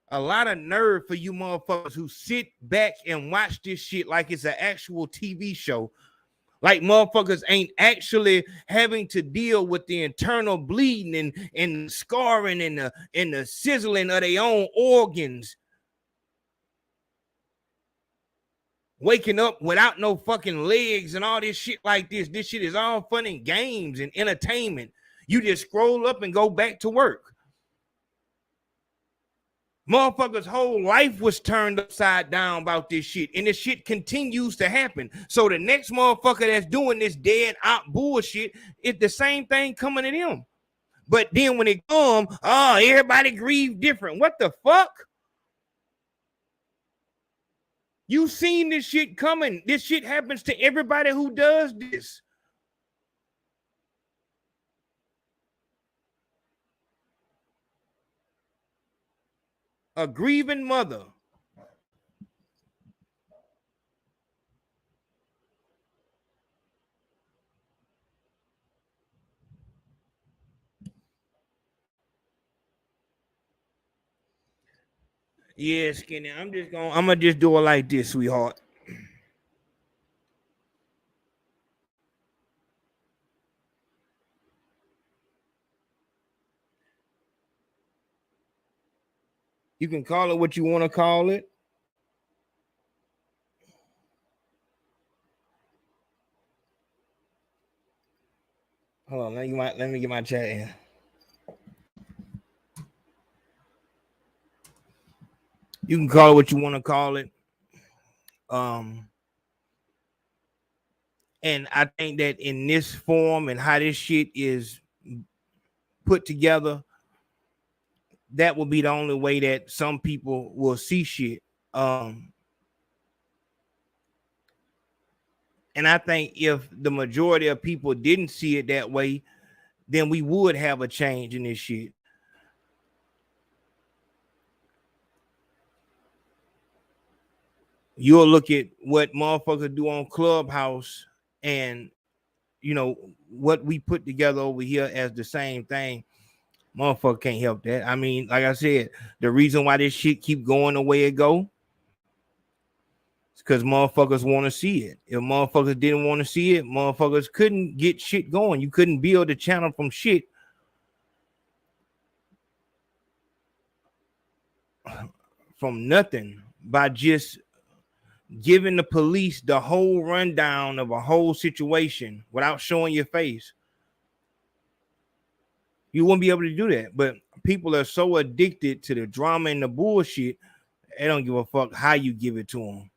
[SPEAKER 2] A lot of nerve for you motherfuckers who sit back and watch this shit like it's an actual TV show. Like motherfuckers ain't actually having to deal with the internal bleeding and scarring and the sizzling of their own organs. Waking up without no fucking legs and all this shit like this. This shit is all fun and games and entertainment. You just scroll up and go back to work. Motherfuckers' whole life was turned upside down about this shit, and this shit continues to happen. So the next motherfucker that's doing this dead op bullshit, it's the same thing coming to them. But then when it come, everybody grieve different. What the fuck? You seen this shit coming. This shit happens to everybody who does this. A grieving mother. Yeah, Skinny. I'm gonna just do it like this, sweetheart. You can call it what you want to call it. Hold on, let me get my chat in. You can call it what you want to call it. And I think that in this form and how this shit is put together, that will be the only way that some people will see shit. And I think if the majority of people didn't see it that way, then we would have a change in this shit. You'll look at what motherfuckers do on Clubhouse and, you know, what we put together over here as the same thing. Motherfucker can't help that. I mean, like I said, the reason why this shit keep going the way it go is because motherfuckers want to see it. If motherfuckers didn't want to see it, motherfuckers couldn't get shit going. You couldn't build a channel from shit from nothing by just giving the police the whole rundown of a whole situation without showing your face. You won't be able to do that. But people are so addicted to the drama and the bullshit, they don't give a fuck how you give it to them.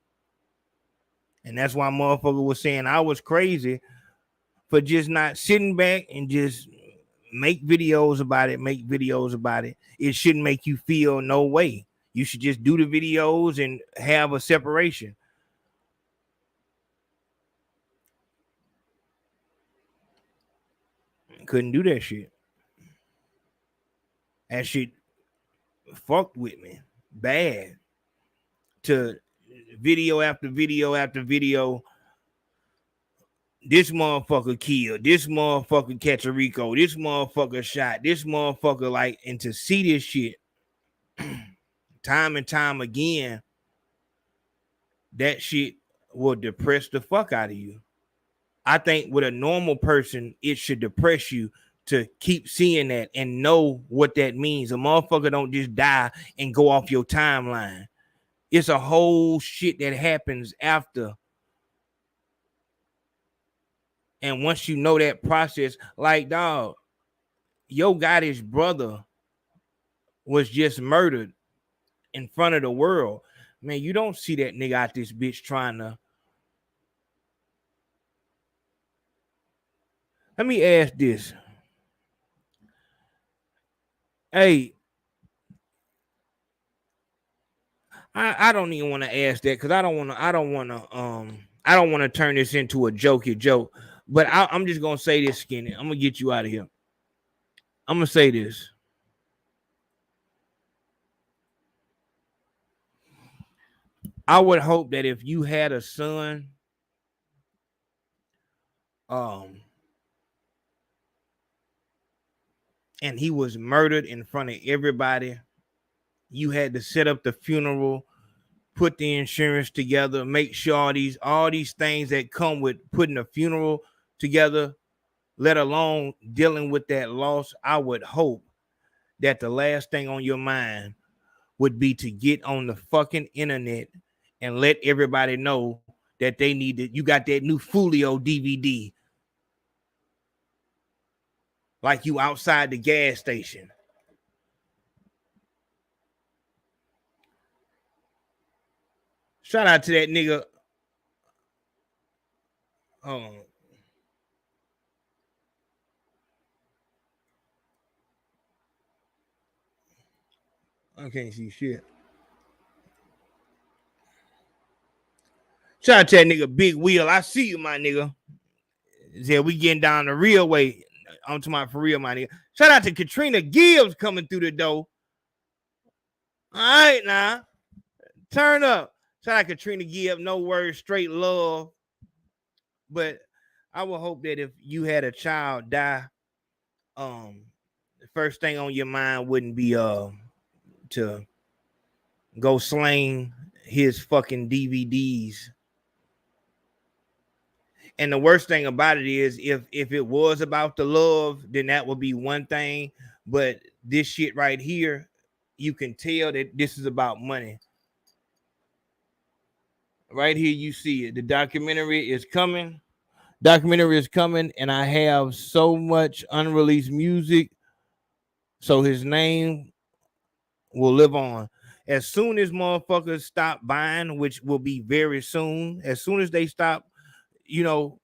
[SPEAKER 2] And that's why motherfucker was saying I was crazy for just not sitting back and just make videos about it. It shouldn't make you feel no way. You should just do the videos and have a separation. Couldn't do that shit. That shit fucked with me bad. To video after video after video, this motherfucker killed, this motherfucker catch a Rico, this motherfucker shot, this motherfucker like, and to see this shit time and time again, that shit will depress the fuck out of you. I think with a normal person, it should depress you to keep seeing that and know what that means. A motherfucker don't just die and go off your timeline. It's a whole shit that happens after. And once you know that process, like, dog, Yo Gotti's brother was just murdered in front of the world. Man, you don't see that nigga out this bitch trying to. Let me ask this. Hey, I don't even want to ask that because I don't want to turn this into a jokey joke. But I'm just gonna say this, Skinny. I'm gonna get you out of here. I'm gonna say this. I would hope that if you had a son, and he was murdered in front of everybody, you had to set up the funeral, put the insurance together, make sure all these things that come with putting a funeral together, let alone dealing with that loss. I would hope that the last thing on your mind would be to get on the fucking internet and let everybody know that they need to, you got that new Foolio DVD. Like you outside the gas station. Shout out to that nigga. I can't see shit. Shout out to that nigga Big Wheel. I see you, my nigga. Yeah, we getting down the real way. I'm to my for real, my nigga. Shout out to Katrina Gibbs coming through the door. All right, now. Turn up. Shout out Katrina Gibbs. No words, straight love. But I would hope that if you had a child die, the first thing on your mind wouldn't be to go slang his fucking DVDs. And the worst thing about it is if it was about the love, then that would be one thing. But this shit right here, you can tell that this is about money. Right here, you see it. The documentary is coming. And I have so much unreleased music. So his name will live on. As soon as motherfuckers stop buying, which will be very soon, as soon as they stop, you know,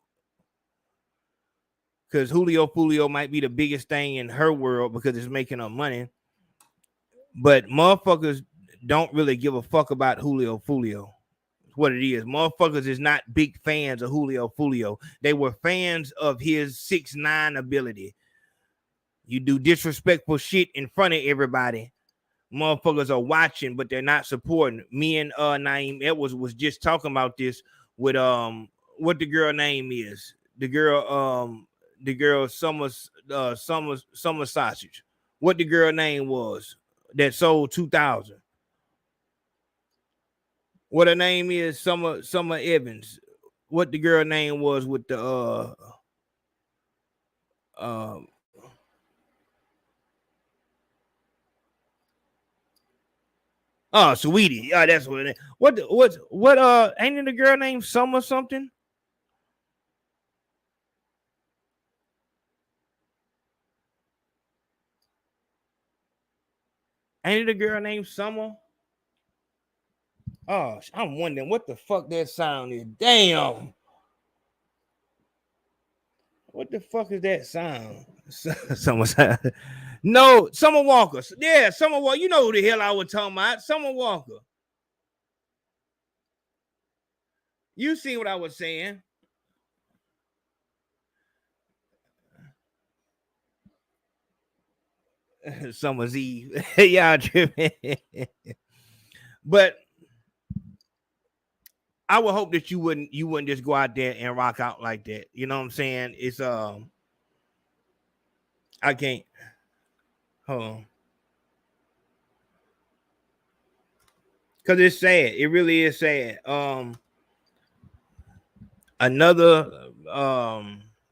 [SPEAKER 2] because Foolio might be the biggest thing in her world because it's making her money. But motherfuckers don't really give a fuck about Foolio. It's what it is. Motherfuckers is not big fans of Foolio. They were fans of his 6ix9ine ability. You do disrespectful shit in front of everybody. Motherfuckers are watching, but they're not supporting. Me and Naeem Edwards was just talking about this with what the girl name is. The girl Summer Sausage. what the girl name was that sold 2,000. What her name is, Summer Evans. What the girl name was with the Sweetie. Yeah, that's what it is. What ain't it a girl named Summer something? Ain't it a girl named Summer? Oh, I'm wondering what the fuck that sound is. Damn. What the fuck is that sound? No, Summer Walker. Yeah, Summer Walker. You know who the hell I was talking about. Summer Walker. You see what I was saying. Summer's Eve. Y'all tripping. But I would hope that you wouldn't just go out there and rock out like that. You know what I'm saying? It's I can't. Hold on. Cause it's sad. It really is sad. Another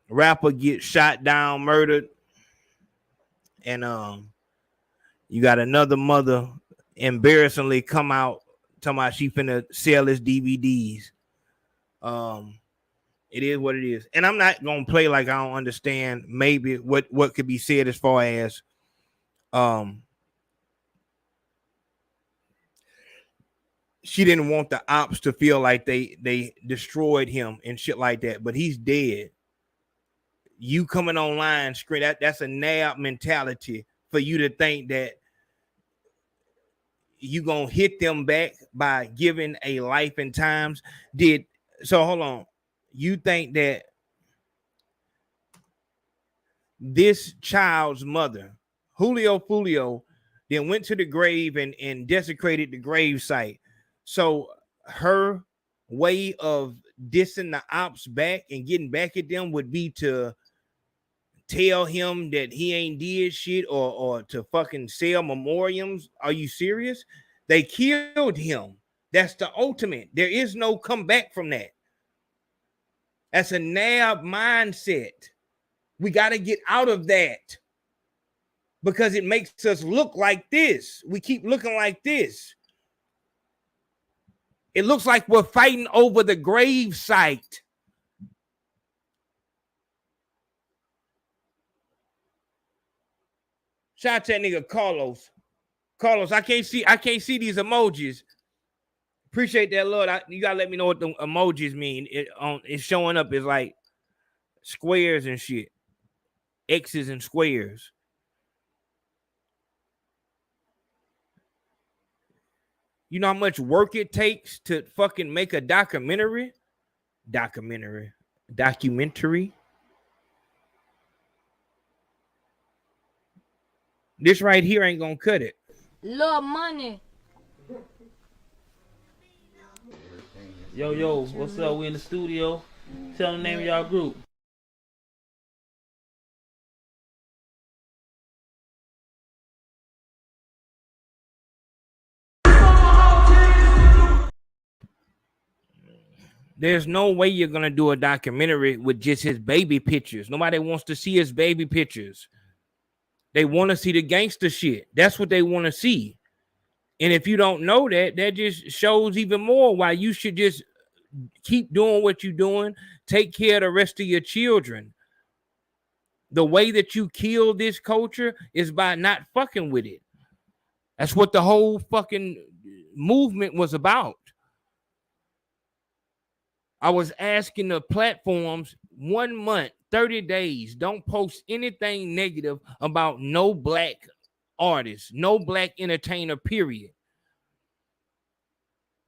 [SPEAKER 2] rapper gets shot down, murdered, and you got another mother embarrassingly come out talking about she finna sell his DVDs. It is what it is, and I'm not gonna play like I don't understand maybe what could be said as far as she didn't want the ops to feel like they destroyed him and shit like that, but he's dead. You coming online, screen that's a nab mentality for you to think that you gonna hit them back by giving a life and times. So hold on. You think that this child's mother, Foolio, then went to the grave and desecrated the grave site. So her way of dissing the ops back and getting back at them would be to tell him that he ain't did shit or to fucking sell memoriams. Are you serious? They killed him. That's the ultimate. There is no comeback from that. That's a nab mindset. We got to get out of that because it makes us look like this. We keep looking like this. It looks like we're fighting over the grave site. Shout out to that nigga Carlos. Carlos, I can't see these emojis. Appreciate that, Lord. You gotta let me know what the emojis mean. It's showing up as like squares and shit. X's and squares. You know how much work it takes to fucking make a documentary? This right here ain't gonna cut it.
[SPEAKER 10] Little money.
[SPEAKER 11] Yo, what's up? We in the studio. Tell them the name of y'all group.
[SPEAKER 2] There's no way you're gonna do a documentary with just his baby pictures. Nobody wants to see his baby pictures. They want to see the gangster shit. That's what they want to see. And if you don't know that, that just shows even more why you should just keep doing what you're doing. Take care of the rest of your children. The way that you kill this culture is by not fucking with it. That's what the whole fucking movement was about. I was asking the platforms 1 month, 30 days, don't post anything negative about no black artist, no black entertainer, period.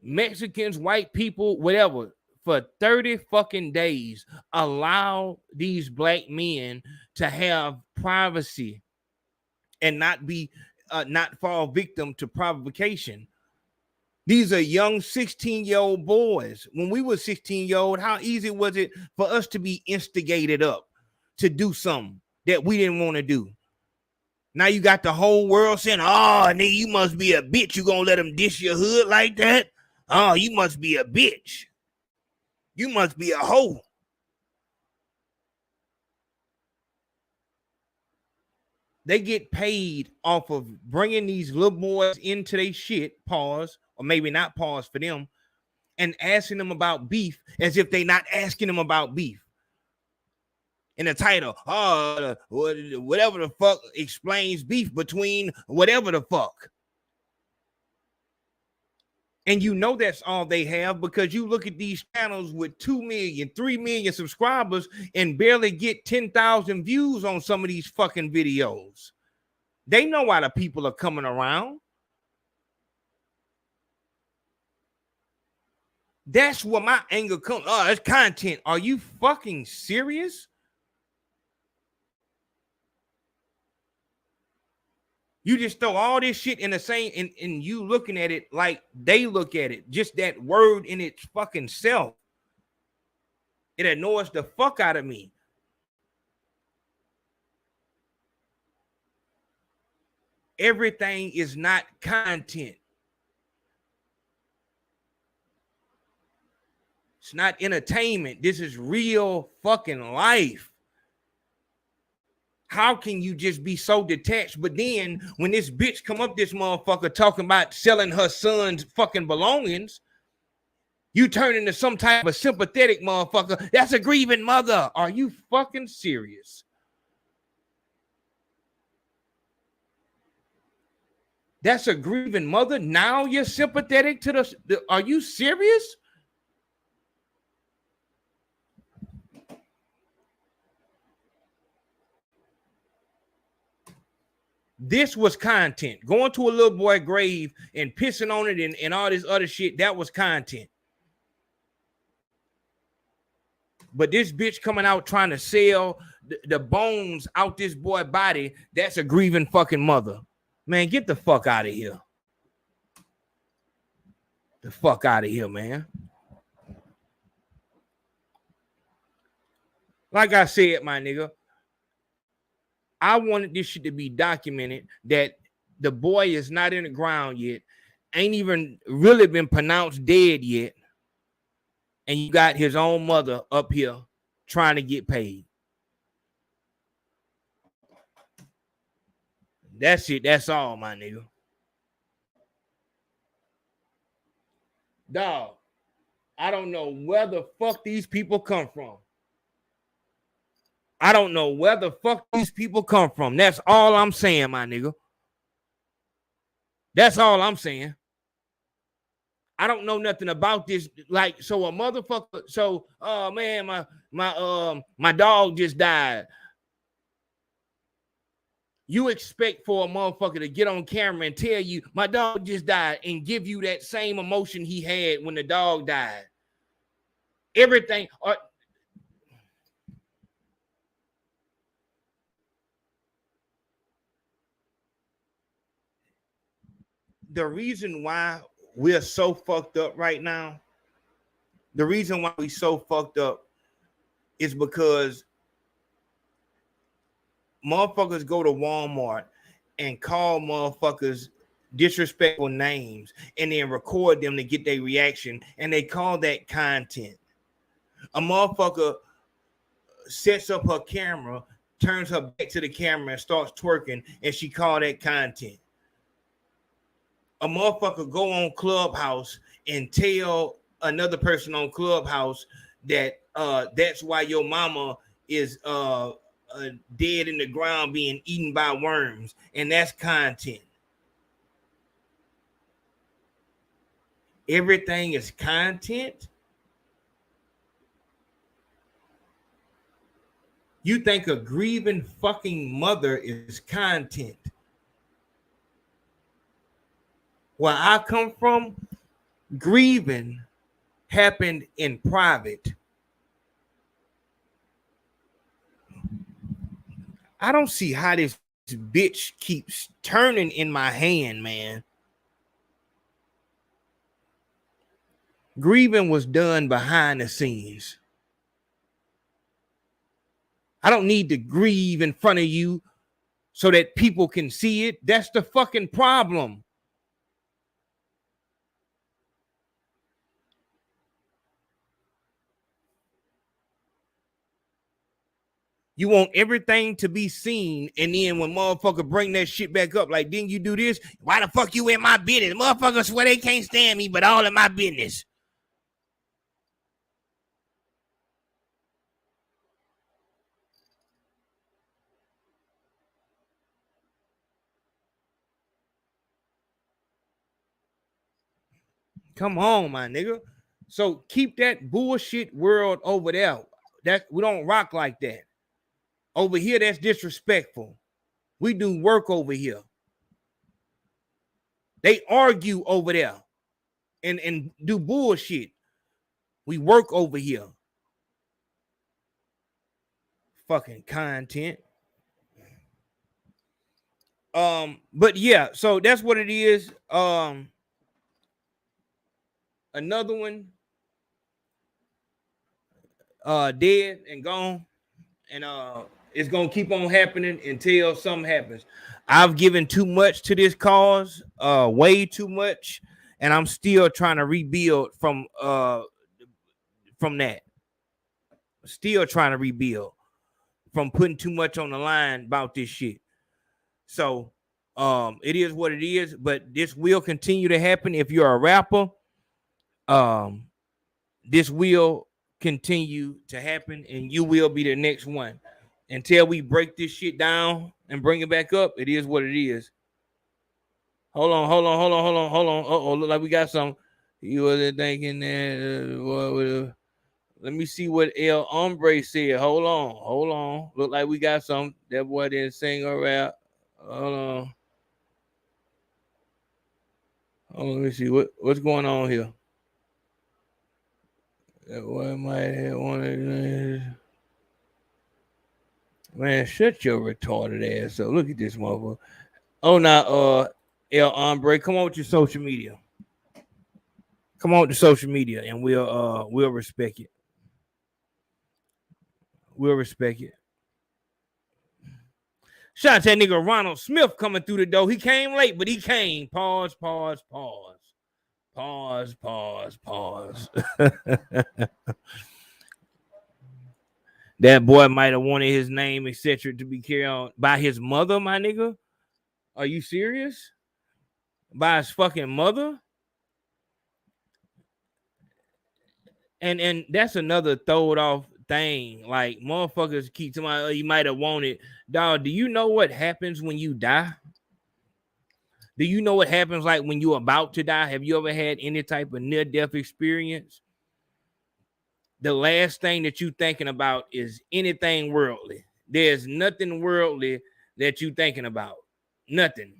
[SPEAKER 2] Mexicans, white people, whatever, for 30 fucking days, allow these black men to have privacy and not fall victim to provocation. These are young 16-year-old boys. When we were 16-year-old, how easy was it for us to be instigated up to do something that we didn't want to do? Now you got the whole world saying, oh, nigga, you must be a bitch. You gonna let them dish your hood like that? Oh, you must be a bitch. You must be a hoe. They get paid off of bringing these little boys into their shit, pause, or maybe not pause for them, and asking them about beef as if they not asking them about beef. In the title, whatever the fuck explains beef between whatever the fuck. And you know that's all they have because you look at these channels with 2 million, 3 million subscribers and barely get 10,000 views on some of these fucking videos. They know why the people are coming around. That's where my anger comes. Oh, it's content. Are you fucking serious? You just throw all this shit in the same, and you looking at it like they look at it. Just that word in its fucking self. It annoys the fuck out of me. Everything is not content. It's not entertainment. This is real fucking life. How can you just be so detached? But then when this bitch come up this motherfucker talking about selling her son's fucking belongings, you turn into some type of sympathetic motherfucker. That's a grieving mother. Are you fucking serious? That's a grieving mother. Now you're sympathetic to the are you serious? This was content. Going to a little boy grave and pissing on it and all this other shit, that was content. But this bitch coming out trying to sell the bones out this boy body, that's a grieving fucking mother. Man, get the fuck out of here. The fuck out of here, man. Like I said, my nigga, I wanted this shit to be documented that the boy is not in the ground yet, ain't even really been pronounced dead yet, and you got his own mother up here trying to get paid. That's it. That's all, my nigga. Dog, I don't know where the fuck these people come from. I don't know where the fuck these people come from. That's all I'm saying, my nigga. That's all I'm saying. I don't know nothing about this. Like, so a motherfucker. So, oh man, my dog just died. You expect for a motherfucker to get on camera and tell you my dog just died and give you that same emotion he had when the dog died. Everything. The reason why we're so fucked up right now, the reason why we so fucked up is because motherfuckers go to Walmart and call motherfuckers disrespectful names and then record them to get their reaction, and they call that content. A motherfucker sets up her camera, turns her back to the camera and starts twerking, and she call that content. A motherfucker go on Clubhouse and tell another person on Clubhouse that that's why your mama is dead in the ground being eaten by worms, and that's content. Everything is content. You think a grieving fucking mother is content? Where I come from, grieving happened in private. I don't see how this bitch keeps turning in my hand, man. Grieving was done behind the scenes. I don't need to grieve in front of you so that people can see it. That's the fucking problem. You want everything to be seen, and then when motherfucker bring that shit back up, like, didn't you do this? Why the fuck you in my business? Motherfuckers swear they can't stand me, but all in my business. Come on, my nigga. So keep that bullshit world over there. That we don't rock like that. Over here, that's disrespectful. We do work over here. They argue over there and do bullshit. We work over here. Fucking content. But yeah, so that's what it is. Another one dead and gone, and it's gonna keep on happening until something happens. I've given too much to this cause, way too much, and I'm still trying to rebuild from that. Still trying to rebuild from putting too much on the line about this shit. So it is what it is, but this will continue to happen. If you're a rapper, this will continue to happen, and you will be the next one. Until we break this shit down and bring it back up, it is what it is. Hold on. Uh-oh, look like we got some. You wasn't thinking that. Let me see what El Hombre said. Hold on. Look like we got some. That boy didn't sing or rap. Hold on. Let me see what's going on here. That boy might have wanted. Man, shut your retarded ass up. Look at this motherfucker. Oh, now, El Hombre, come on with your social media. Come on with the social media, and we'll respect it. We'll respect it. Shout out to that nigga Ronald Smith coming through the door. He came late, but he came. Pause. That boy might have wanted his name, etc., to be carried on by his mother, my nigga. Are you serious? By his fucking mother? And that's another throwed off thing. Like, motherfuckers keep telling me, oh, you might have wanted. Dog, do you know what happens when you die? Do you know what happens like when you're about to die? Have you ever had any type of near-death experience? The last thing that you're thinking about is anything worldly. There's nothing worldly that you're thinking about. Nothing.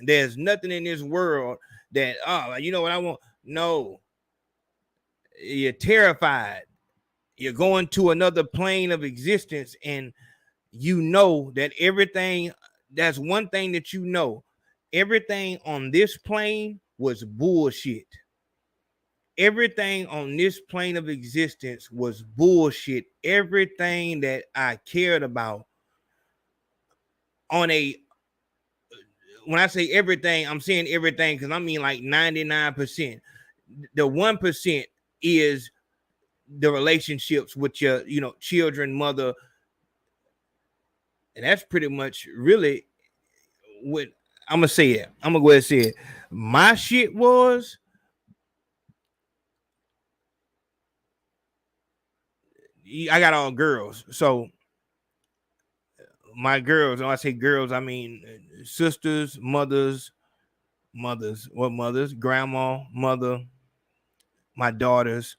[SPEAKER 2] There's nothing in this world that, oh, you know what I want? No. You're terrified. You're going to another plane of existence, and you know that everything, that's one thing that you know. Everything on this plane was bullshit. Everything on this plane of existence was bullshit. Everything that I cared about on a, when I say everything, I'm saying everything because I mean like 99%. The 1% is the relationships with your, children, mother. And that's pretty much really what I'm going to say it. I'm going to go ahead and say it. My shit was, I got all girls. So my girls, when I say girls, I mean sisters, mothers, what mothers? Grandma, mother, my daughters.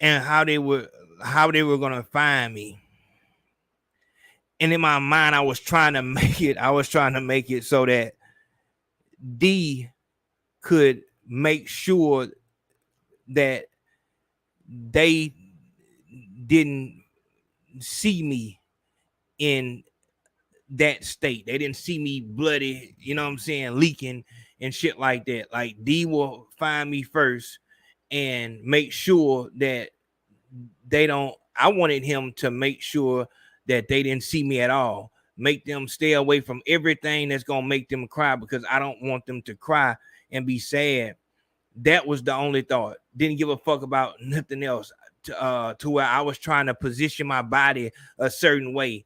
[SPEAKER 2] And how they were gonna find me. And in my mind, I was trying to make it so that D could make sure that they didn't see me in that state. They didn't see me bloody, you know what I'm saying, leaking and shit like that. Like D will find me first and make sure that they don't. I wanted him to make sure that they didn't see me at all. Make them stay away from everything that's gonna make them cry, because I don't want them to cry and be sad. That was the only thought. Didn't give a fuck about nothing else. To where I was trying to position my body a certain way.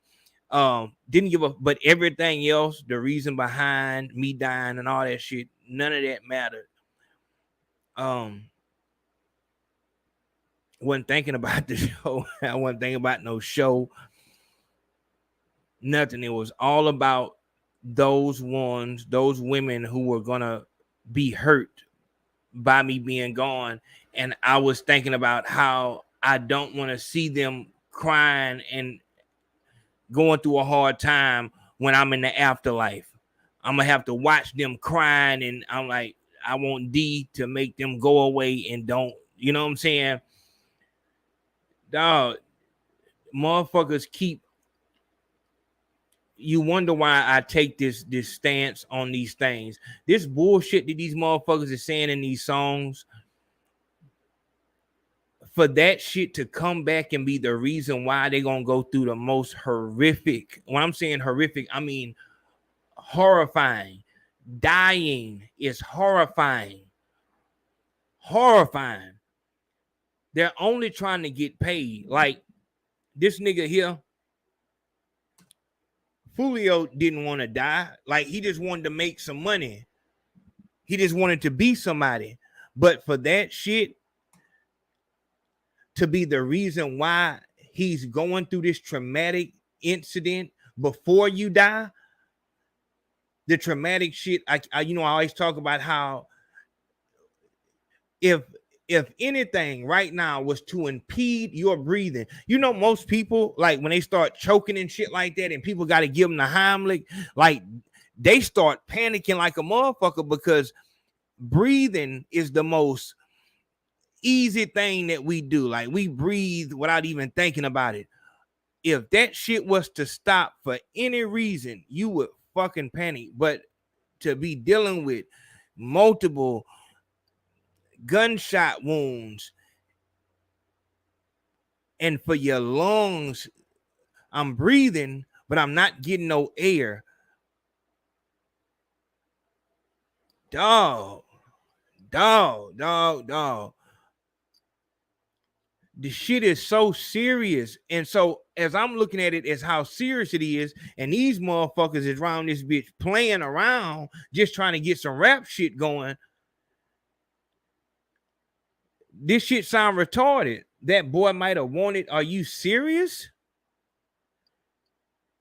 [SPEAKER 2] Didn't give a, but everything else, the reason behind me dying and all that shit, none of that mattered. Wasn't thinking about the show. I wasn't thinking about no show. Nothing. It was all about those women who were gonna be hurt by me being gone. And I was thinking about how I don't want to see them crying and going through a hard time when I'm in the afterlife. I'm gonna have to watch them crying, and I'm like, I want D to make them go away and don't, you know what I'm saying? Dog, motherfuckers keep, you wonder why I take this stance on these things. This bullshit that these motherfuckers are saying in these songs, for that shit to come back and be the reason why they're gonna go through the most horrific, when I'm saying horrific, I mean horrifying. Dying is horrifying. Horrifying. They're only trying to get paid. Like this nigga here, Foolio didn't want to die. Like he just wanted to make some money. He just wanted to be somebody. But for that shit to be the reason why he's going through this traumatic incident before you die, the traumatic shit, I always talk about how if anything right now was to impede your breathing, most people, like when they start choking and shit like that and people got to give them the Heimlich, like they start panicking like a motherfucker, because breathing is the most easy thing that we do. Like we breathe without even thinking about it. If that shit was to stop for any reason, you would fucking panic. But to be dealing with multiple gunshot wounds, and for your lungs, I'm breathing, but I'm not getting no air. Dog. The shit is so serious. And so as I'm looking at it as how serious it is, and these motherfuckers is around this bitch playing around, just trying to get some rap shit going, this shit sound retarded. That boy might have wanted, are you serious?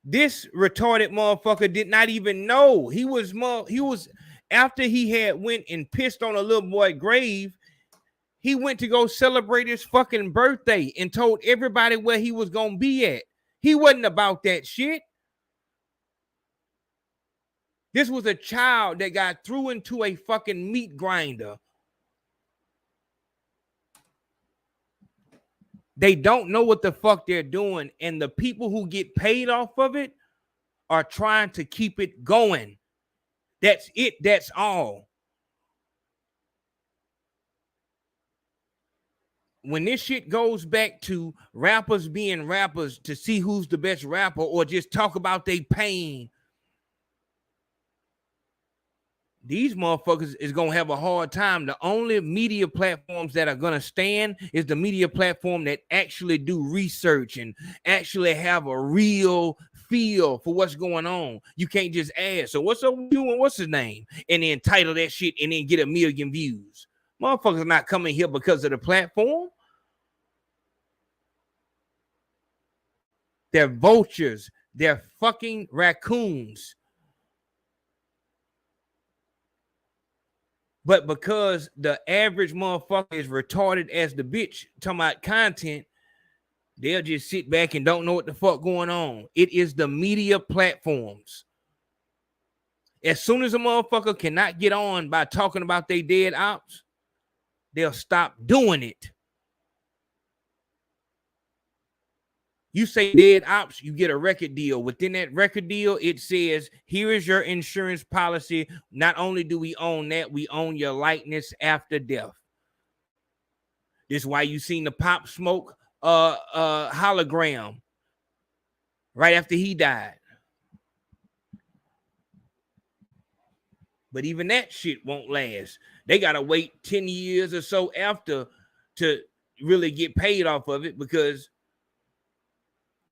[SPEAKER 2] This retarded motherfucker did not even know. He was after he had went and pissed on a little boy's grave, he went to go celebrate his fucking birthday and told everybody where he was gonna be at. He wasn't about that shit. This was a child that got threw into a fucking meat grinder. They don't know what the fuck they're doing, and the people who get paid off of it are trying to keep it going. That's it. That's all. When this shit goes back to rappers being rappers to see who's the best rapper, or just talk about their pain, these motherfuckers is going to have a hard time. The only media platforms that are going to stand is the media platform that actually do research and actually have a real feel for what's going on. You can't just ask, so what's up with you and what's his name? And then title that shit and then get 1 million views. Motherfuckers not coming here because of the platform. They're vultures. They're fucking raccoons. But because the average motherfucker is retarded as the bitch talking about content, they'll just sit back and don't know what the fuck going on. It is the media platforms. As soon as a motherfucker cannot get on by talking about they dead ops, they'll stop doing it. You say dead ops, you get a record deal. Within that record deal, it says, here is your insurance policy. Not only do we own that, we own your likeness after death. This is why you seen the Pop Smoke hologram right after he died. But even that shit won't last. They got to wait 10 years or so after to really get paid off of it because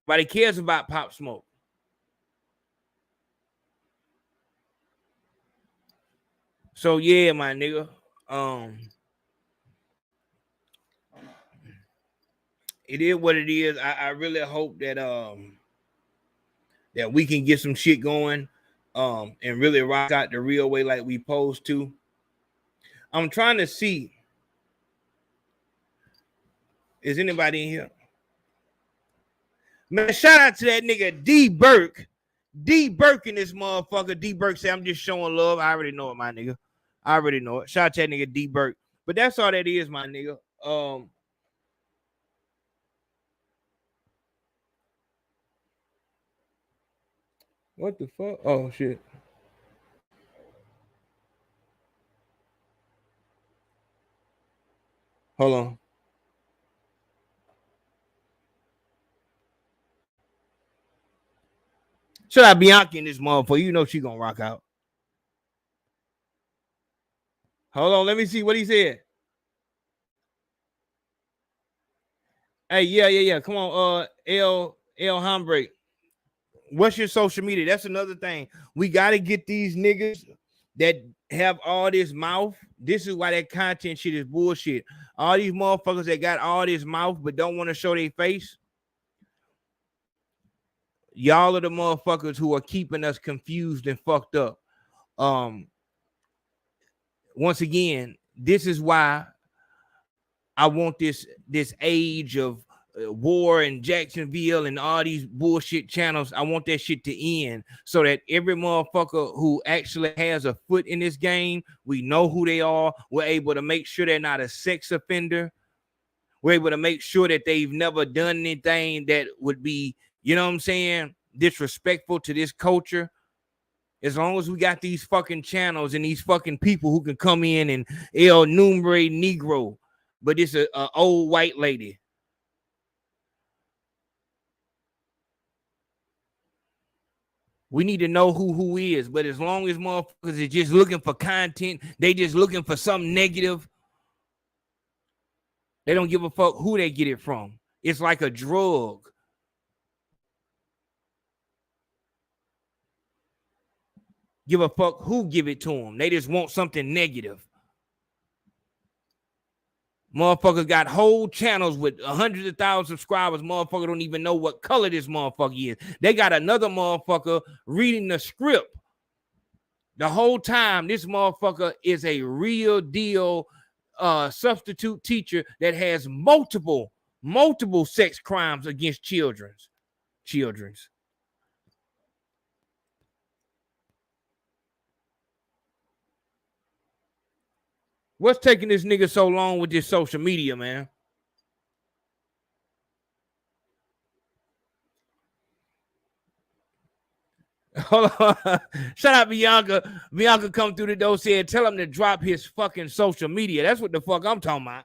[SPEAKER 2] nobody cares about Pop Smoke. So yeah, my nigga. It is what it is. I really hope that that we can get some shit going and really rock out the real way like we supposed to. I'm trying to see. Is anybody in here? Man, shout out to that nigga D Burke. D Burke in this motherfucker. D Burke say, I'm just showing love. I already know it, my nigga. I already know it. Shout out to that nigga D Burke. But that's all that is, my nigga. What the fuck? Oh shit. Hold on. Should I Bianca in this motherfucker? You know she gonna rock out. Hold on, let me see what he said. Hey, yeah. Come on, El Hombre. What's your social media? That's another thing. We gotta get these niggas that have all this mouth. This is why that content shit is bullshit. All these motherfuckers that got all this mouth but don't want to show their face. Y'all are the motherfuckers who are keeping us confused and fucked up. Once again, this is why I want this age of war in Jacksonville and all these bullshit channels. I want that shit to end so that every motherfucker who actually has a foot in this game, we know who they are. We're able to make sure they're not a sex offender. We're able to make sure that they've never done anything that would be, you know what I'm saying, disrespectful to this culture. As long as we got these fucking channels and these fucking people who can come in and El Numbre Negro, but it's a old white lady. We need to know who is, but as long as motherfuckers are just looking for content, they just looking for something negative. They don't give a fuck who they get it from. It's like a drug. Give a fuck who give it to them. They just want something negative. Motherfuckers got whole channels with hundreds of thousands of subscribers. Motherfucker don't even know what color this motherfucker is. They got another motherfucker reading the script. The whole time, this motherfucker is a real deal substitute teacher that has multiple sex crimes against children's. What's taking this nigga so long with this social media, man? Hold on. Shout out Bianca. Bianca come through the door, said, tell him to drop his fucking social media. That's what the fuck I'm talking about.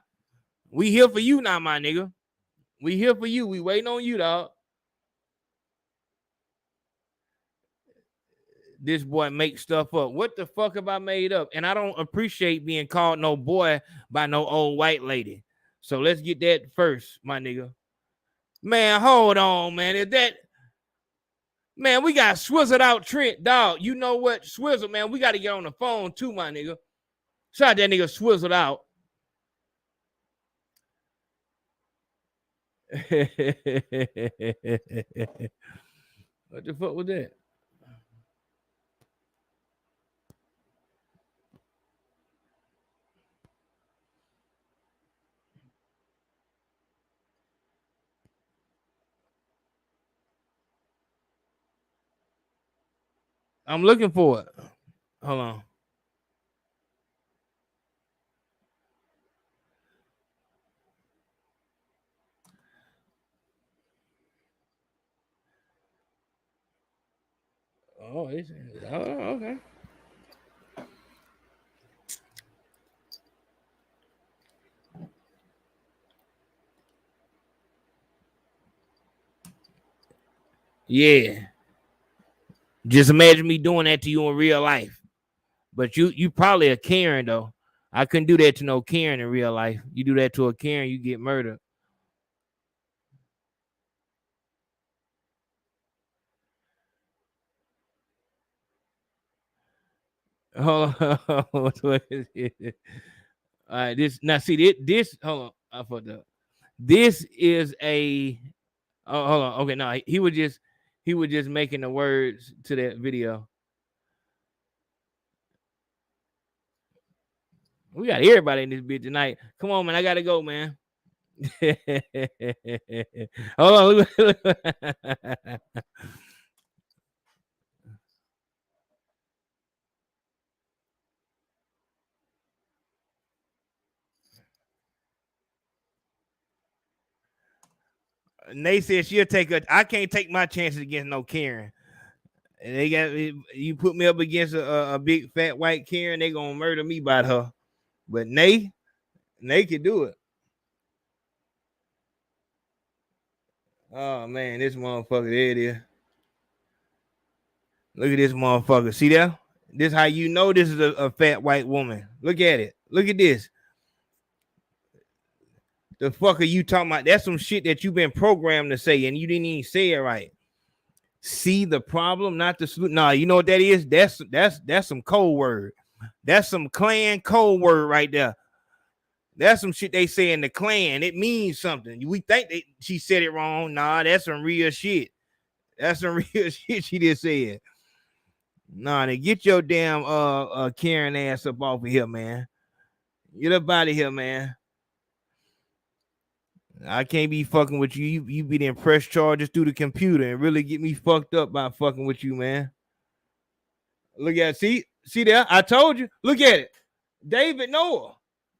[SPEAKER 2] We here for you now, my nigga. We here for you. We waiting on you, dog. This boy makes stuff up. What the fuck have I made up? And I don't appreciate being called no boy by no old white lady. So let's get that first, my nigga. Man, hold on, man. Is that... Man, we got Swizzled Out Trent, dog. You know what? Swizzle, man, we got to get on the phone too, my nigga. Shout out that nigga Swizzled Out. What the fuck was that? I'm looking for it. Hold on. Oh, okay. Yeah. Just imagine me doing that to you in real life. But you probably a Karen though. I couldn't do that to no Karen in real life. You do that to a Karen, you get murdered. Hold on. All right, this now see this. Hold on, I fucked up. This is a. Oh, hold on. Okay, no, he was just making the words to that video. We got everybody in this bitch tonight. Come on, man. I gotta go, man. Hold on. Nate said she'll take I can't take my chances against no Karen. And they got you put me up against a big fat white Karen, they gonna murder me by her. But Nate can do it. Oh man, this motherfucker, there it is. Look at this motherfucker. See that? This how you know this is a fat white woman. Look at it. Look at this. The fuck are you talking about? That's some shit that you've been programmed to say, and you didn't even say it right. See the problem, not the solution. Nah, you know what that is? That's some code word. That's some Klan code word right there. That's some shit they say in the Klan. It means something. We think she said it wrong. Nah, that's some real shit. That's some real shit she just said. Nah, then get your damn Karen ass up off of here, man. Get up out of here, man. I can't be fucking with you. You be them press charges through the computer and really get me fucked up by fucking with you, man. Look at it. See there? I told you. Look at it. David Noah.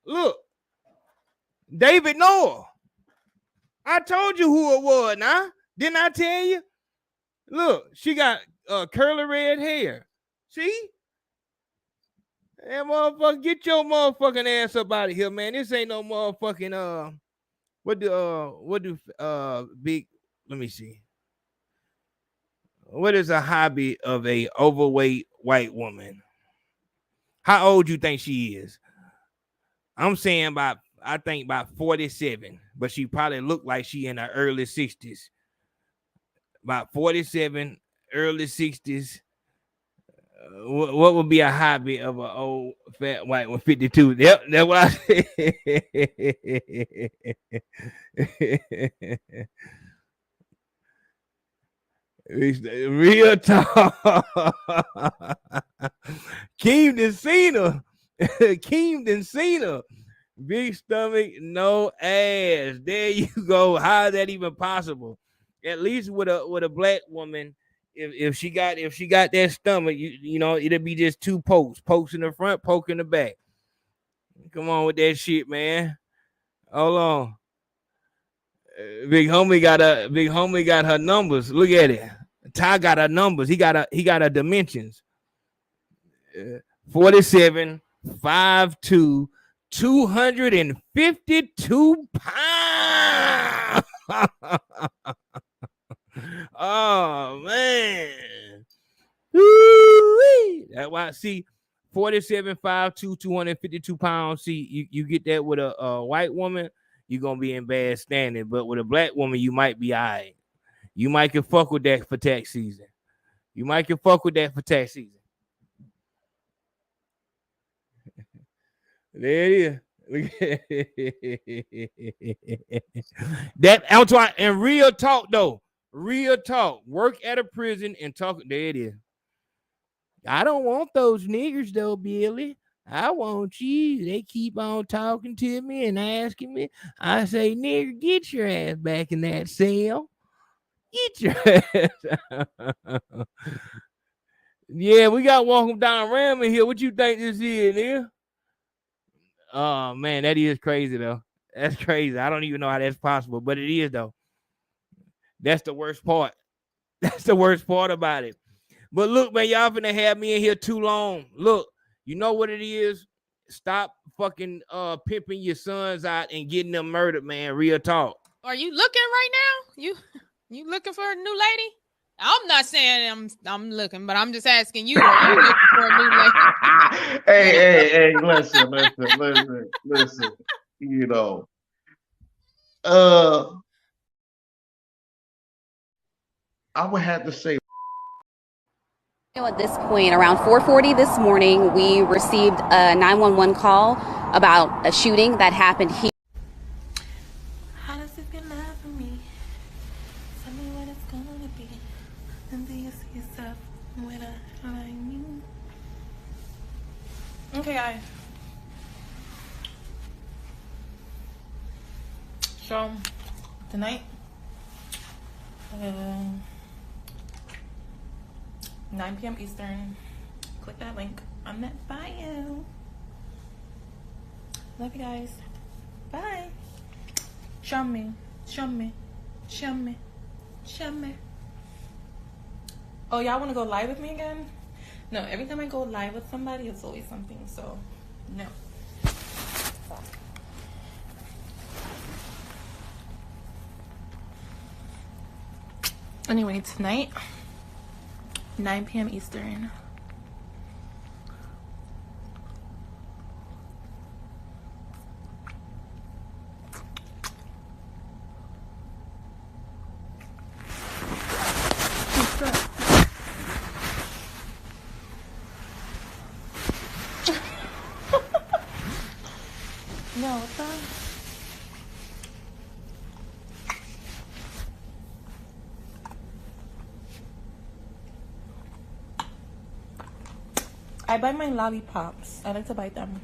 [SPEAKER 2] Look. David Noah. I told you who it was now. Didn't I tell you? Look, she got curly red hair. See? Hey, motherfucker, get your motherfucking ass up out of here, man. This ain't no motherfucking what do big, let me see. What is a hobby of a overweight white woman? How old you think she is? I'm saying I think about 47, but she probably looked like she in her early 60s. About 47, early 60s. What would be a hobby of an old fat white one? 52. Yep, that's what I said. Real talk. Keem done seen her. Keem done seen her. Big stomach, no ass. There you go. How is that even possible? At least with a black woman, if she got that stomach, you know, it'll be just two pokes in the front, poke in the back. Come on with that shit, man. Hold on. Big homie got her numbers. Look at it. Ty got her numbers. He got her dimensions. 47, 5'2", 252 pounds. Oh man. Woo-wee. That's why I see 47, 5'2", 252 pounds. See, you get that with a white woman, you're gonna be in bad standing. But with a black woman, you might be all right. You might can fuck with that for tax season. There it is. That I'm trying, and real talk though. Real talk. Work at a prison and talk. There it is. I don't want those niggers though, Billy. I want you. They keep on talking to me and asking me. I say, nigger, get your ass back in that cell. Get your ass. Yeah, we got walking down Ram in here. What you think this is, nigga? Oh man, that is crazy though. That's crazy. I don't even know how that's possible, but it is though. That's the worst part. That's the worst part about it. But look, man, y'all finna have me in here too long. Look, you know what it is? Stop fucking pimping your sons out and getting them murdered, man. Real talk.
[SPEAKER 14] Are you looking right now? You looking for a new lady? I'm not saying I'm looking, but I'm just asking you. Are you looking for a new lady?
[SPEAKER 13] Hey, listen. You know, I would have to say.
[SPEAKER 6] At this point, around 4:40 this morning, we received a 911 call about a shooting that happened here.
[SPEAKER 15] How does it feel for me? Tell me what it's gonna be. And do you see yourself when I like me? Okay, guys. So, tonight, 9 p.m. Eastern. Click that link on that bio. Love you guys. Bye. Show me. Oh, y'all want to go live with me again? No, every time I go live with somebody, it's always something, so no. Anyway, tonight, 9 p.m. Eastern. No, what's up? I buy my lollipops. I like to buy them.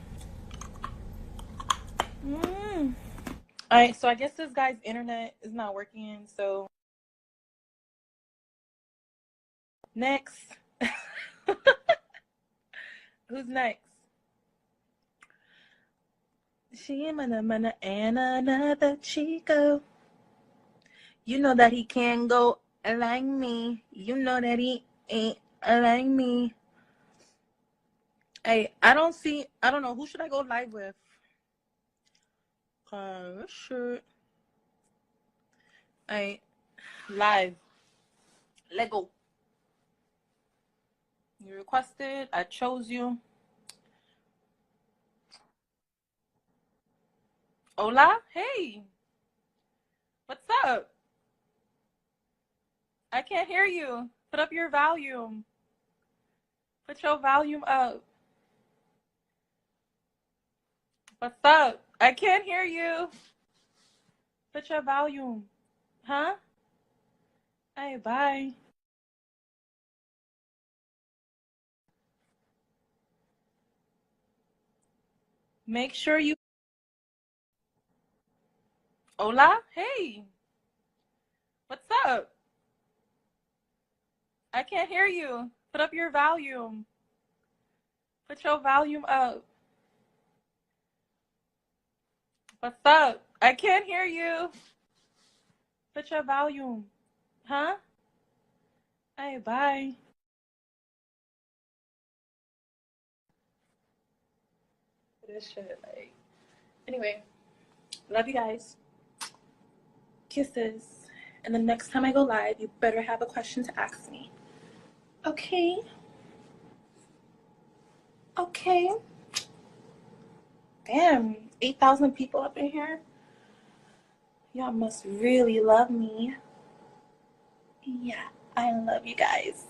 [SPEAKER 15] Alright, so I guess this guy's internet is not working, so next. Who's next? She and another Chico. You know that he can't go like me. You know that he ain't like me. Hey, I don't know. Who should I go live with? Sure. Hey, live. Let go. You requested. I chose you. Hola? Hey. What's up? I can't hear you. Put up your volume. Put your volume up. What's up? I can't hear you. Put your volume. Huh? Hey, bye. Make sure you... Hola? Hey. What's up? I can't hear you. Put up your volume. Put your volume up. What's up? I can't hear you. Put your volume. Huh? Hey, bye. This shit, like... Anyway, love you guys. Kisses. And the next time I go live, you better have a question to ask me. Okay? Okay. Damn, 8,000 people up in here. Y'all must really love me. Yeah, I love you guys.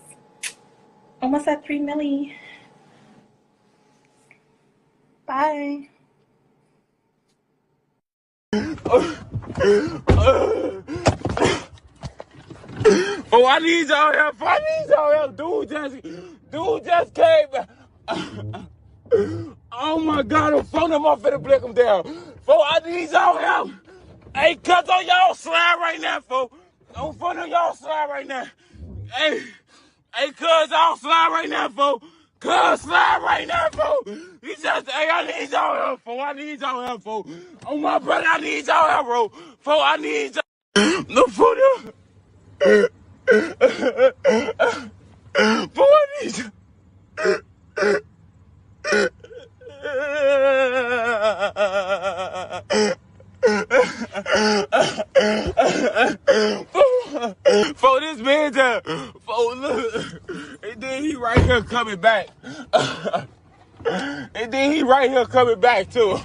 [SPEAKER 15] Almost at 3 milli. Bye.
[SPEAKER 2] Oh, I need y'all help. I need y'all help. Dude just came back. Oh my God, I'm phone him off and blick him down. I need y'all help. Hey, cuz on y'all slide right now, folks. I'm phone on y'all slide right now. Hey, cuz y'all slide right now, folks. Cuz slide right now, folks. He just, hey, I need y'all help, folks. I need y'all help, folks. Oh my brother, I need y'all help, bro. Folks, I need y'all. No Foolio.
[SPEAKER 8] For these. For this man to, look, and then he right here coming back. And then he right here coming back too.